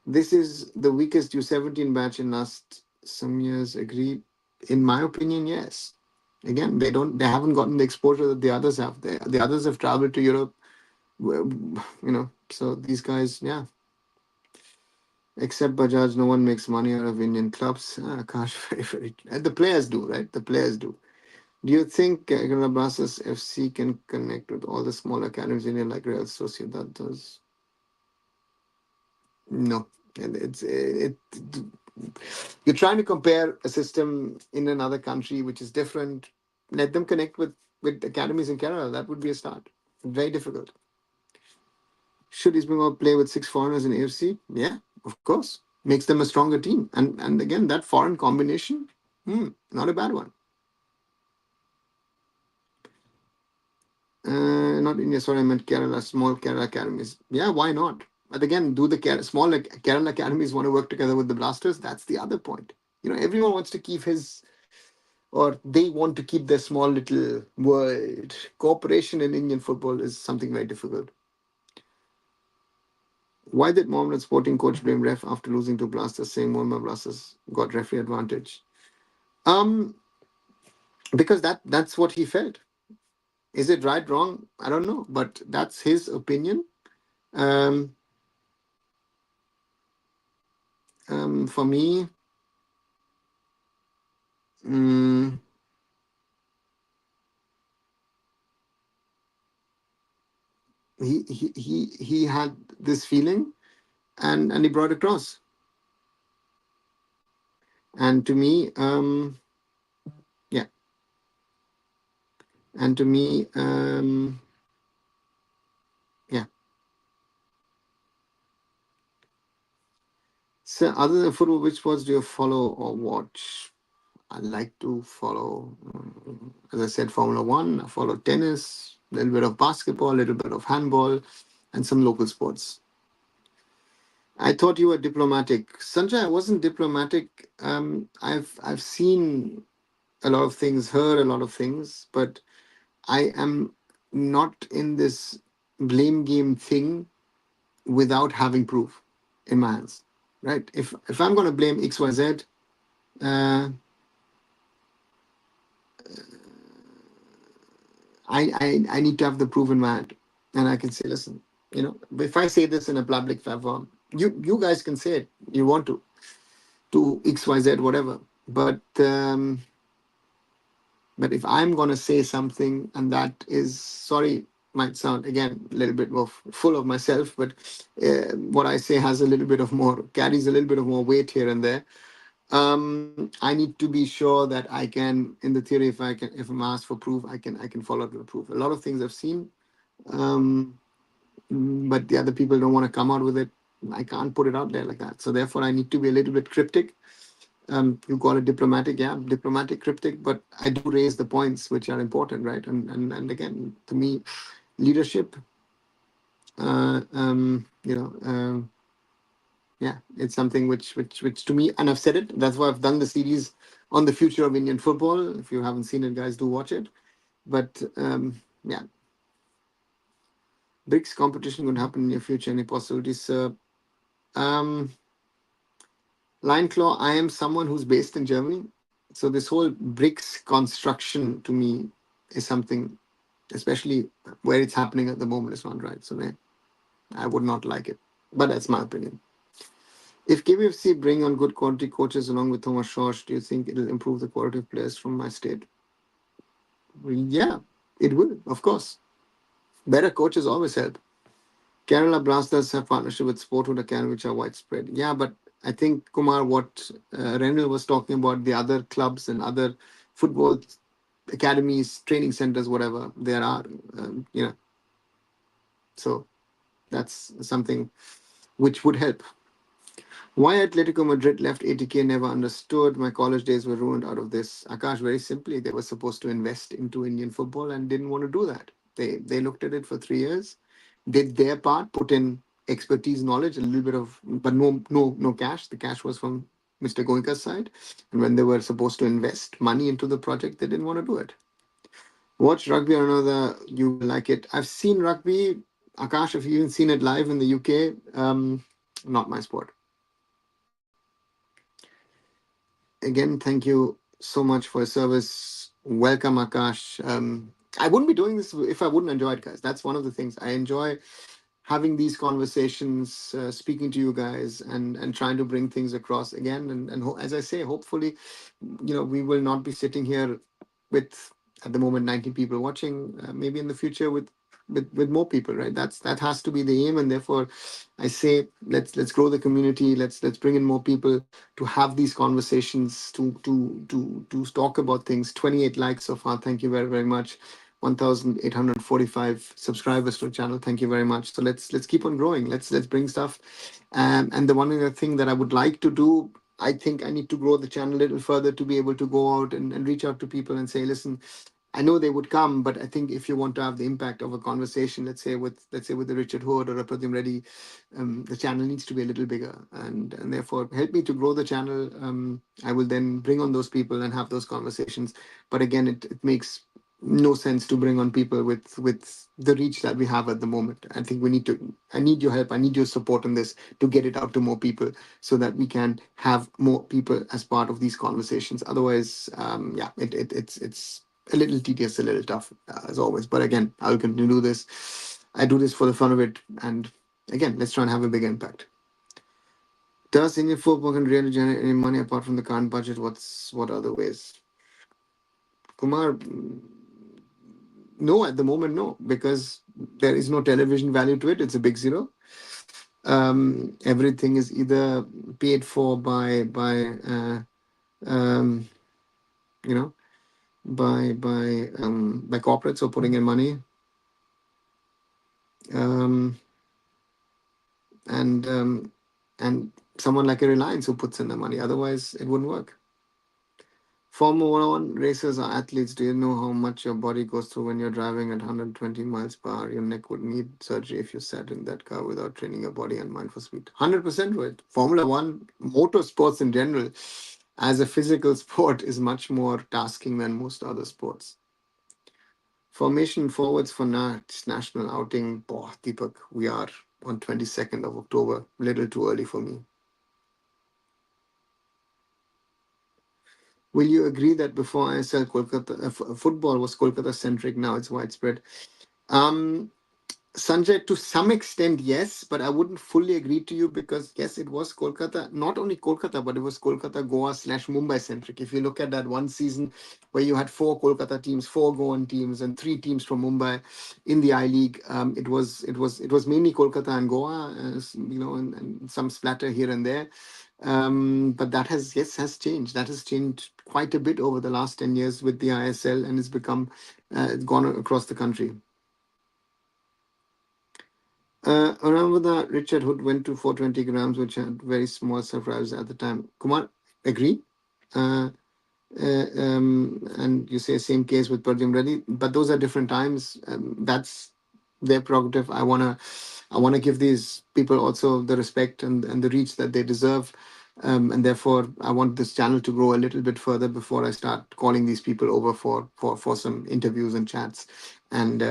This is the weakest U17 batch in last some years. Agreed. In my opinion, yes. Again, they haven't gotten the exposure that the others have. The others have traveled to Europe, So these guys, yeah. Except Bajaj, no one makes money out of Indian clubs. Gosh, very, very. The players do, right? The players do. Do you think Kolkata FC can connect with all the small academies in India like Real Sociedad does? No. And you're trying to compare a system in another country which is different. Let them connect with academies in Kerala. That would be a start. Very difficult. Should East Bengal play with 6 foreigners in AFC? Yeah, of course. Makes them a stronger team. And again, that foreign combination, not a bad one. Not India, sorry, I meant Kerala, small Kerala academies. Yeah, why not? But again, do the small Kerala academies want to work together with the Blasters? That's the other point. Everyone wants to keep or they want to keep their small little world. Cooperation in Indian football is something very difficult. Why did Mohammed Sporting coach blame ref after losing to Blasters, saying Mohammed Blasters got referee advantage? Because that's what he felt. Is it right, wrong? I don't know, but that's his opinion. Um, for me, he had this feeling, and he brought it across. And to me, yeah, and to me, yeah. So, other than football, which sports do you follow or watch? I like to follow, as I said, Formula One. I follow tennis, a little bit of basketball, a little bit of handball, and some local sports. I thought you were diplomatic, Sanjay. I wasn't diplomatic. I've seen a lot of things, heard a lot of things, but I am not in this blame game thing without having proof in my hands. Right? If I'm going to blame XYZ, uh, I need to have the proof in my hand, and I can say, listen, if I say this in a public platform, you guys can say it. You want to XYZ whatever, but if I'm gonna say something and that is, sorry, might sound again a little bit more full of myself, but what I say has a little bit of more carries a little bit of more weight here and there. I need to be sure that I can, in the theory, if I'm asked for proof, I can follow up with proof. A lot of things I've seen, but the other people don't want to come out with it. I can't put it out there like that. So therefore, I need to be a little bit cryptic. You call it diplomatic, yeah, diplomatic, cryptic, but I do raise the points which are important, right? And again, to me, leadership, yeah, it's something which to me, and I've said it. That's why I've done the series on the future of Indian football. If you haven't seen it, guys, do watch it. But yeah, BRICS competition going to happen in the future. Any possibilities? Um, Line Claw, I am someone who's based in Germany. So this whole BRICS construction to me is something, especially where it's happening at the moment, is not right. So I would not like it. But that's my opinion. If KBFC bring on good quality coaches along with Thomas Schorsch, do you think it'll improve the quality of players from my state? Yeah, it will, of course. Better coaches always help. Kerala Blasters have partnership with Sportwood Academy, which are widespread. Yeah, but I think, Kumar, what Renal was talking about, the other clubs and other football academies, training centers, whatever there are, so that's something which would help. Why Atletico Madrid left 80K, never understood. My college days were ruined out of this. Akash, very simply, they were supposed to invest into Indian football and didn't want to do that. They looked at it for 3 years, did their part, put in expertise, knowledge, a little bit of, but no cash. The cash was from Mr. Goenka's side. And when they were supposed to invest money into the project, they didn't want to do it. Watch rugby or another, you will like it. I've seen rugby. Akash, have you even seen it live in the UK? Not my sport. Again, thank you so much for your service. Welcome, Akash. I wouldn't be doing this if I wouldn't enjoy it, guys. That's one of the things I enjoy, having these conversations, speaking to you guys, and trying to bring things across again. And as I say, hopefully, we will not be sitting here with, at the moment, 90 people watching. Maybe in the future with more people, right? That has to be the aim, and therefore, I say let's grow the community. Let's bring in more people to have these conversations, to talk about things. 28 likes so far. Thank you very, very much. 1,845 subscribers to the channel. Thank you very much. So let's keep on growing. Let's bring stuff. And the one other thing that I would like to do, I think I need to grow the channel a little further to be able to go out and reach out to people and say, listen, I know they would come, but I think if you want to have the impact of a conversation, let's say with the Richard Hood or a Pratim Reddy, the channel needs to be a little bigger, and therefore help me to grow the channel. I will then bring on those people and have those conversations. But again, it makes no sense to bring on people with the reach that we have at the moment. I think I need your help, I need your support in this to get it out to more people so that we can have more people as part of these conversations. Otherwise, yeah, it's a little tedious, a little tough, as always. But again, I'll continue to do this. I do this for the fun of it, and again, let's try and have a big impact. Does Indian football can really generate any money apart from the current budget? What other ways? Kumar, no, at the moment, no, because there is no television value to it. It's a big zero. Everything is either paid for um, you know by corporates or putting in money, um, and someone like a Reliance who puts in the money. Otherwise, it wouldn't work. Formula One racers are athletes. Do you know how much your body goes through when you're driving at 120 miles per hour? Your neck would need surgery if you sat in that car without training your body and mind for speed. 100% right. Formula One, motorsports in general, as a physical sport, is much more tasking than most other sports. Formation forwards for national outing. Boah, Deepak, we are on 22nd of October. Little too early for me. Will you agree that before ISL, Kolkata football was Kolkata centric? Now it's widespread. Sanjay, to some extent, yes, but I wouldn't fully agree to you because, yes, it was Kolkata, not only Kolkata, but it was Kolkata, Goa / Mumbai centric. If you look at that one season where you had 4 Kolkata teams, 4 Goan teams, and 3 teams from Mumbai in the I League, it was mainly Kolkata and Goa, and some splatter here and there. But that has changed. That has changed quite a bit over the last 10 years with the ISL, and it's gone across the country. Remember that Richard Hood went to 420 grams, which had very small surprise at the time. Kumar, agree? And you say same case with Pradyum Reddy, but those are different times. That's their prerogative. I wanna give these people also the respect and the reach that they deserve, and therefore I want this channel to grow a little bit further before I start calling these people over for some interviews and chats, and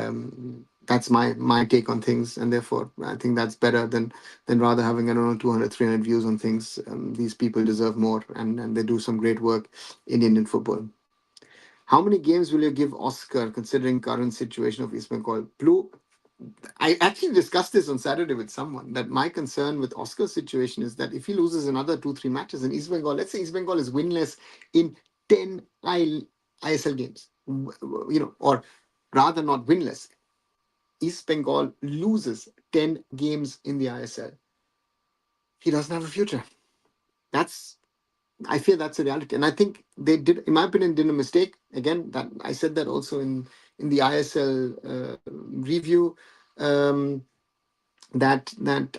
that's my take on things, and therefore I think that's better than rather having, I don't know, 200, 300 views on things. These people deserve more, and they do some great work in Indian football. How many games will you give Oscar considering current situation of East Bengal? Blue, I actually discussed this on Saturday with someone that my concern with Oscar's situation is that if he loses another 2, 3 matches in East Bengal, let's say East Bengal is winless in 10 ISL games, or rather not winless. East Bengal loses 10 games in the ISL. He doesn't have a future. That's I fear that's a reality, and I think they did, in my opinion, did a mistake. Again, that I said that also in the ISL review, um, that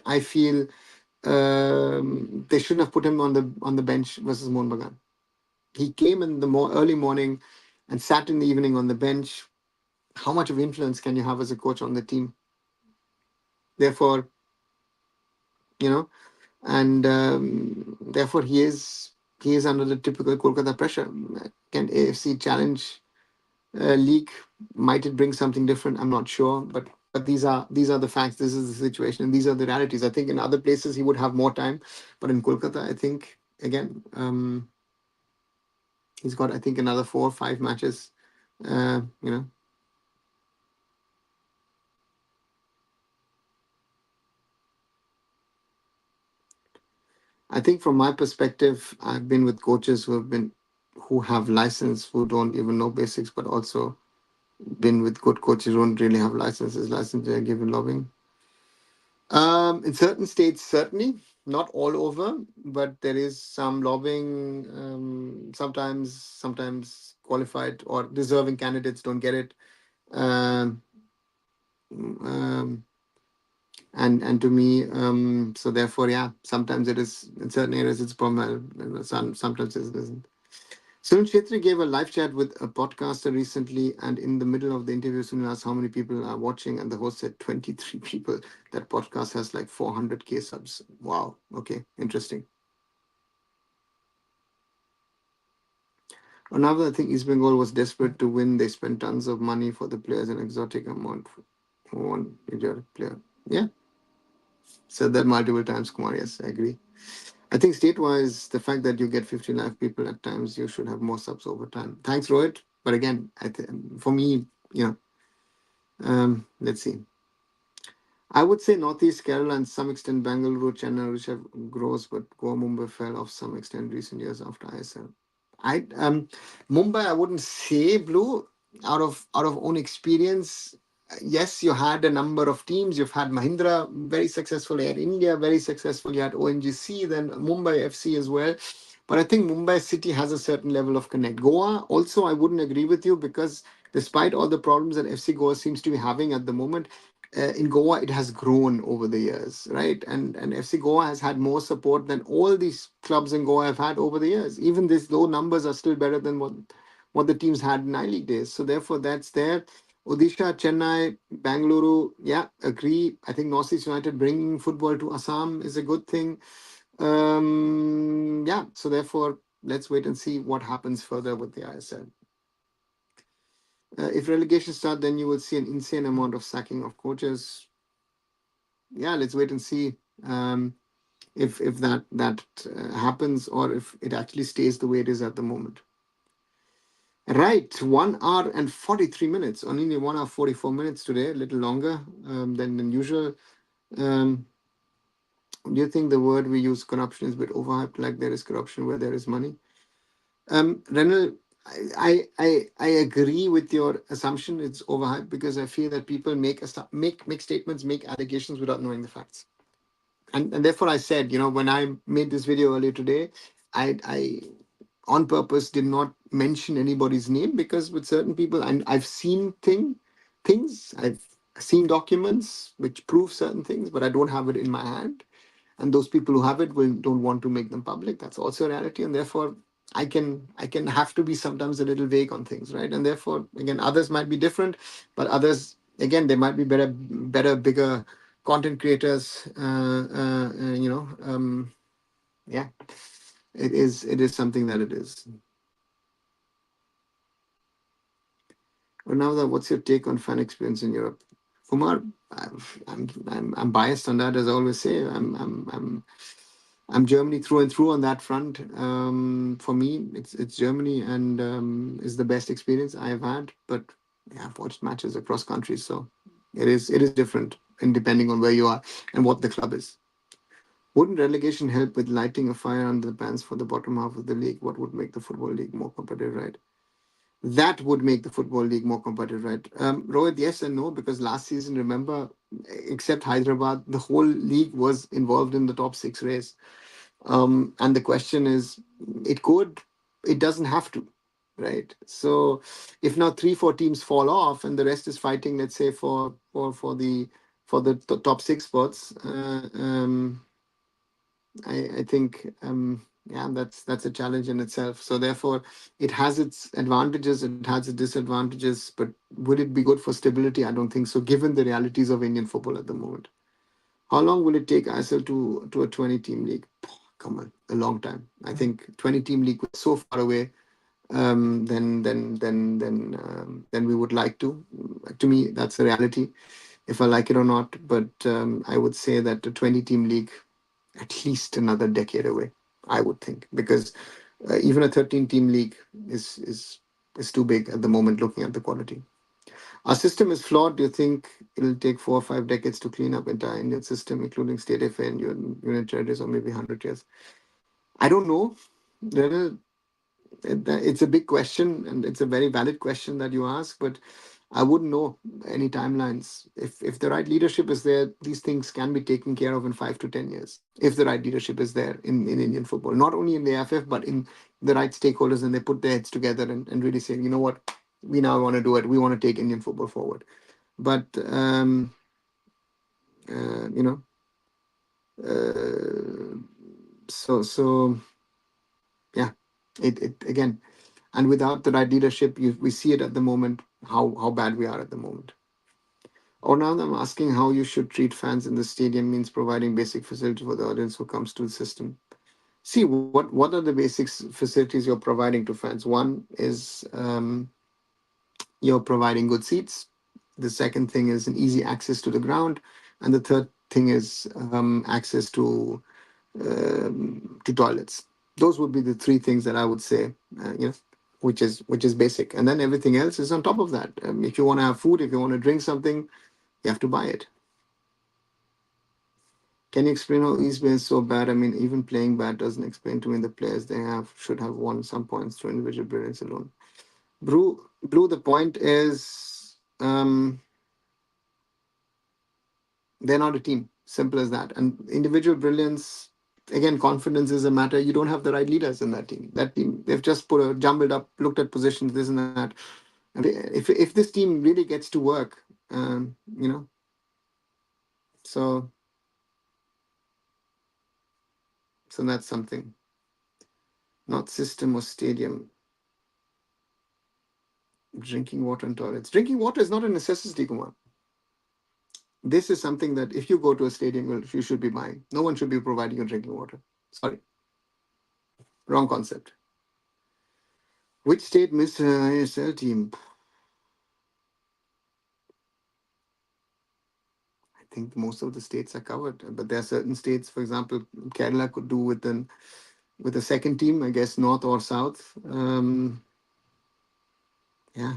I feel they shouldn't have put him on the bench versus Mohun Bagan. He came in the early morning and sat in the evening on the bench. How much of influence can you have as a coach on the team? Therefore, you know, and therefore he is under the typical Kolkata pressure. Can AFC challenge league? Might it bring something different? I'm not sure, but these are the facts. This is the situation, and these are the realities. I think in other places he would have more time, but in Kolkata, I think again he's got, I think, another 4 or 5 matches. Uh, you know, I think from my perspective, I've been with coaches who have license, who don't even know basics, but also been with good coaches who don't really have licenses. License they are given lobbying. In certain states, certainly not all over, but there is some lobbying. Sometimes qualified or deserving candidates don't get it. Um, um, and to me, so therefore, yeah, sometimes it is in certain areas it's problem. Sometimes it isn't. Sunil Shetty gave a live chat with a podcaster recently, and in the middle of the interview, Sunil asked how many people are watching, and the host said 23 people. That podcast has like 400K subs. Wow. Okay, interesting. Another thing, East Bengal was desperate to win. They spent tons of money for the players, an exotic amount for one exotic player. Yeah, said that multiple times, Kumar. Yes, I agree. I think state-wise, the fact that you get 50 live people at times, you should have more subs over time. Thanks, Rohit. But again, for me, you know, let's see. I would say Northeast Kerala and some extent Bangalore, Chennai, which have grows, but Goa, Mumbai fell off some extent recent years after ISL. I Mumbai, I wouldn't say blue out of own experience. Yes, you had a number of teams. You've had Mahindra, very successful. You had India, very successful. You had ONGC, then Mumbai FC as well. But I think Mumbai City has a certain level of connect. Goa, also, I wouldn't agree with you because despite all the problems that FC Goa seems to be having at the moment, in Goa, it has grown over the years, right? And FC Goa has had more support than all these clubs in Goa have had over the years. Even these low numbers are still better than what the teams had in I-League days. So therefore, that's there. Odisha, Chennai, Bangalore, yeah, agree. I think Northeast United bringing football to Assam is a good thing. Yeah, so therefore, let's wait and see what happens further with the ISL. If relegation start, then you will see an insane amount of sacking of coaches. Yeah, let's wait and see if that happens or if it actually stays the way it is at the moment. Right, 1 hour and 43 minutes. Only 1 hour 44 minutes today, a little longer than usual. Do you think the word we use, corruption, is a bit overhyped? Like there is corruption where there is money. Renal, I agree with your assumption. It's overhyped because I feel that people make statements, make allegations without knowing the facts. And therefore I said, when I made this video earlier today, I on purpose did not mention anybody's name because with certain people, and I've seen things, I've seen documents which prove certain things, but I don't have it in my hand. And those people who have it don't want to make them public. That's also a reality. And therefore, I can have to be sometimes a little vague on things, right? And therefore, again, others might be different, but others, again, they might be better, bigger content creators. Yeah, it is something that it is. Well, now that, what's your take on fan experience in Europe, Kumar? I'm biased on that, as I always say. I'm Germany through and through on that front. For me, it's Germany, and is the best experience I have had. But yeah, I've watched matches across countries, so it is different, and depending on where you are and what the club is. Wouldn't relegation help with lighting a fire under the pants for the bottom half of the league? What would make the football league more competitive, right? That would make the football league more competitive, right? Rohit, yes and no, because last season, remember, except Hyderabad, the whole league was involved in the top six race. And the question is, it could, it doesn't have to, right? So if now 3 4 teams fall off and the rest is fighting, let's say for the top six spots, I think yeah, that's a challenge in itself. So therefore, it has its advantages, it has its disadvantages. But would it be good for stability? I don't think so, given the realities of Indian football at the moment. How long will it take ISL to a 20-team league? Come on, a long time. I think 20-team league was so far away than we would like to. To me, that's a reality, if I like it or not. But I would say that a 20-team league, at least another decade away, I would think, because even a 13-team league is too big at the moment, looking at the quality. Our system is flawed. Do you think it'll take 4 or 5 decades to clean up entire Indian system, including state FA and unit territories, or maybe 100 years? I don't know. It's a big question, and it's a very valid question that you ask, but I wouldn't know any timelines. If the right leadership is there, these things can be taken care of in 5 to 10 years. If the right leadership is there in Indian football, not only in the AIFF, but in the right stakeholders, and they put their heads together and really say, you know what, we now want to do it. We want to take Indian football forward. But uh, you know, uh, so yeah, it again. And without the right leadership, we see it at the moment, how bad we are at the moment. Or now I'm asking how you should treat fans in the stadium means providing basic facilities for the audience who comes to the system. See, what are the basic facilities you're providing to fans? One is you're providing good seats. The second thing is an easy access to the ground, and the third thing is access to toilets. Those would be the three things that I would say, which is basic, and then everything else is on top of that. If you want to have food, if you want to drink something, you have to buy it. Can you explain how East Bay is so bad? I mean, even playing bad doesn't explain to me the players they have should have won some points through individual brilliance alone. Blue, the point is they're not a team. Simple as that. And individual brilliance, again, confidence is a matter. You don't have the right leaders in that team. That team, they've just jumbled up, looked at positions, this and that. And if this team really gets to work, so that's something. Not system or stadium. Drinking water and toilets. Drinking water is not a necessity, Kumar. This is something that if you go to a stadium, you should be buying. No one should be providing you drinking water. Sorry, wrong concept. Which state missed ISL team? I think most of the states are covered, but there are certain states, for example, Kerala could do with a second team, I guess, north or south. Yeah.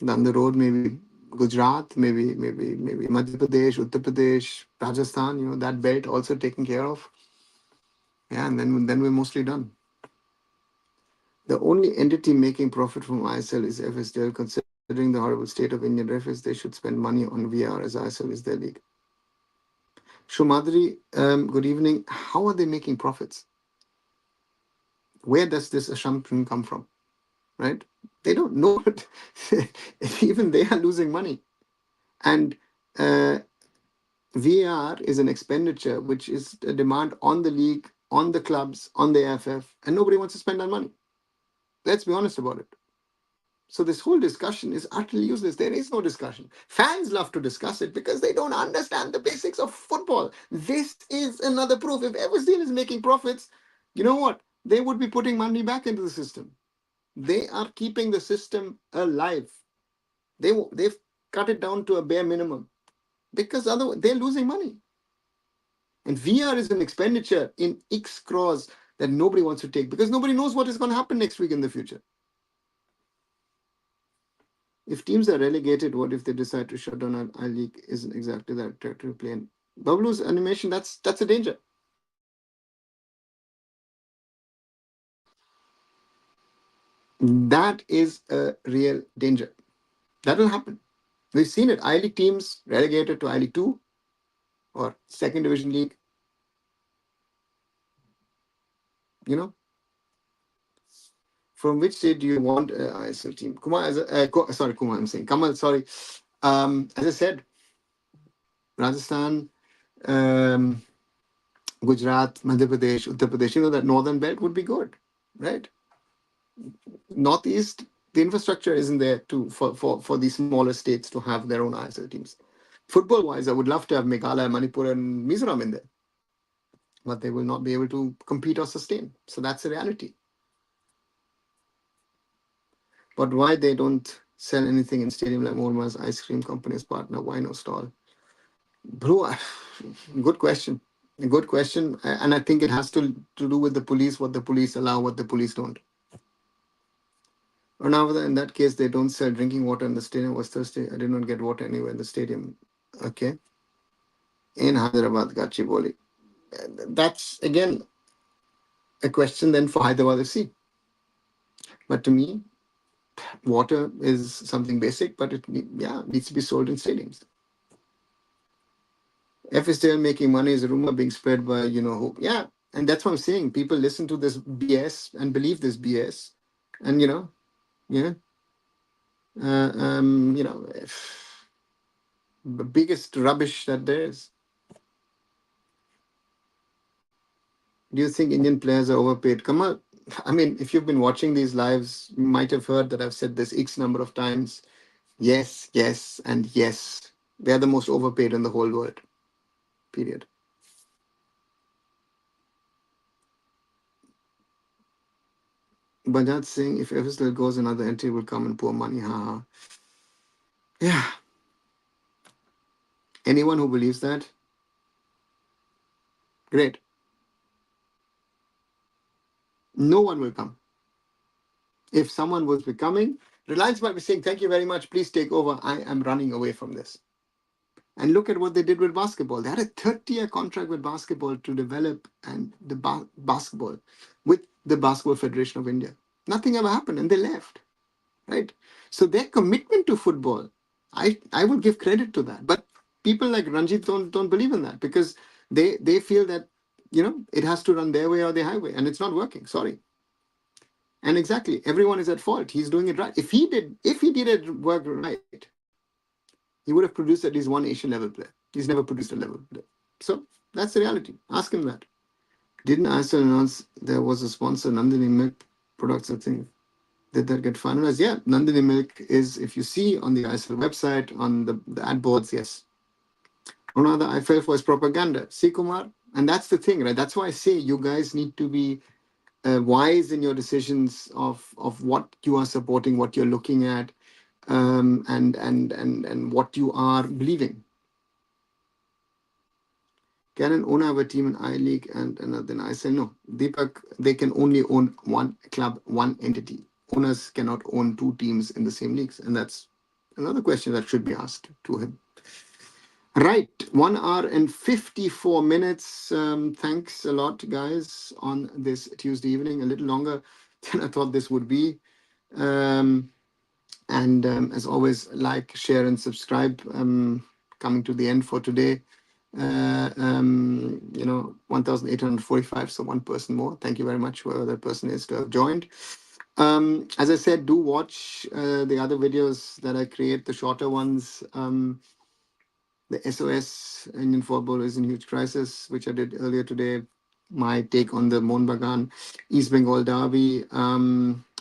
Down the road, maybe Gujarat, maybe Madhya Pradesh, Uttar Pradesh, Rajasthan. That belt also taken care of. Yeah, and then we're mostly done. The only entity making profit from ISL is FSDL. Considering the horrible state of Indian referees, they should spend money on VR as ISL is their league. Shumadri, good evening. How are they making profits? Where does this assumption come from? Right? They don't know it. Even they are losing money. And VAR is an expenditure which is a demand on the league, on the clubs, on the AIFF, and nobody wants to spend that money. Let's be honest about it. So this whole discussion is utterly useless. There is no discussion. Fans love to discuss it because they don't understand the basics of football. This is another proof. If Everton is making profits, you know what? They would be putting money back into the system. They are keeping the system alive. They've cut it down to a bare minimum because otherwise they're losing money. And VR is an expenditure in X crores that nobody wants to take because nobody knows what is going to happen next week in the future. If teams are relegated, what if they decide to shut down our league? Isn't exactly that territory playing. Bablu's animation, that's a danger. That is a real danger. That will happen. We've seen it. I-League teams relegated to I-League 2 or second division league. You know, from which state do you want ISL team? Kumar, sorry, Kumar, I'm saying Kamal. Sorry. As I said, Rajasthan, Gujarat, Madhya Pradesh, Uttar Pradesh. You know that northern belt would be good, right? Northeast, the infrastructure isn't there for these smaller states to have their own ISL teams. Football wise, I would love to have Meghalaya, Manipur, and Mizoram in there, but they will not be able to compete or sustain. So that's the reality. But why they don't sell anything in stadium like Morma's ice cream company's partner? Why no stall? Bro, good question. Good question. And I think it has to do with the police, what the police allow, what the police don't. Or now, in that case, they don't sell drinking water in the stadium. It was Thursday. I did not get water anywhere in the stadium. Okay. In Hyderabad, Gachibowli. That's, again, a question then for Hyderabad FC. But to me, water is something basic, but it needs to be sold in stadiums. F is still making money is a rumor being spread by, who. Yeah. And that's what I'm saying. People listen to this BS and believe this BS. And, yeah. The biggest rubbish that there is. Do you think Indian players are overpaid? Kamal, I mean, if you've been watching these lives, you might have heard that I've said this X number of times. Yes, yes, and yes. They're the most overpaid in the whole world. Period. Bajaj saying if ever still goes, another entry will come and pour money. Haha. Yeah. Anyone who believes that, great. No one will come. If someone was becoming, Reliance might be saying, thank you very much, please take over. I am running away from this. And look at what they did with basketball. They had a 30-year contract with basketball to develop and the basketball with the Basketball Federation of India. Nothing ever happened and they left, right? So their commitment to football, I would give credit to that. But people like Ranjit don't believe in that because they feel that, it has to run their way or the highway and it's not working. Sorry. And exactly, everyone is at fault. He's doing it right. If he did it work right, he would have produced at least one Asian level player. He's never produced a level player. So that's the reality. Ask him that. Didn't ISL announce there was a sponsor, Nandini Milk Products, I think? Did that get finalized? Yeah, Nandini Milk is, if you see on the ISL website, on the ad boards, yes. Another I fell for is propaganda. See, Kumar? And that's the thing, right? That's why I say you guys need to be wise in your decisions of what you are supporting, what you're looking at, and what you are believing. Can an owner have a team in I League and then I say no. Deepak, they can only own one club, one entity. Owners cannot own two teams in the same leagues, and that's another question that should be asked to him. Right, 1 hour and 54 minutes. Thanks a lot, guys, on this Tuesday evening. A little longer than I thought this would be. As always, like, share, and subscribe. Coming to the end for today. 1,845, so one person more. Thank you very much, whoever that person is, to have joined. As I said, do watch the other videos that I create, the shorter ones. The SOS Indian football is in huge crisis, which I did earlier today. My take on the Mohun Bagan East Bengal Derby,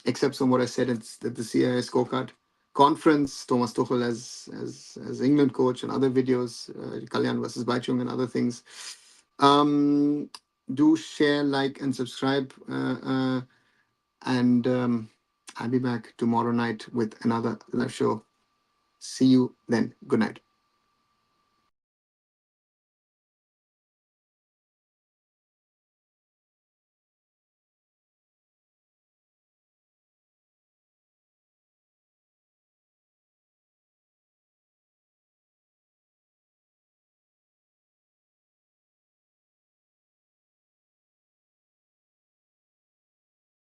except from what I said, it's that the CIS scorecard conference, Thomas Tuchel as England coach, and other videos, Kalyan versus Baichung and other things. Do share, like, and subscribe. And I'll be back tomorrow night with another live show. See you then. Good night.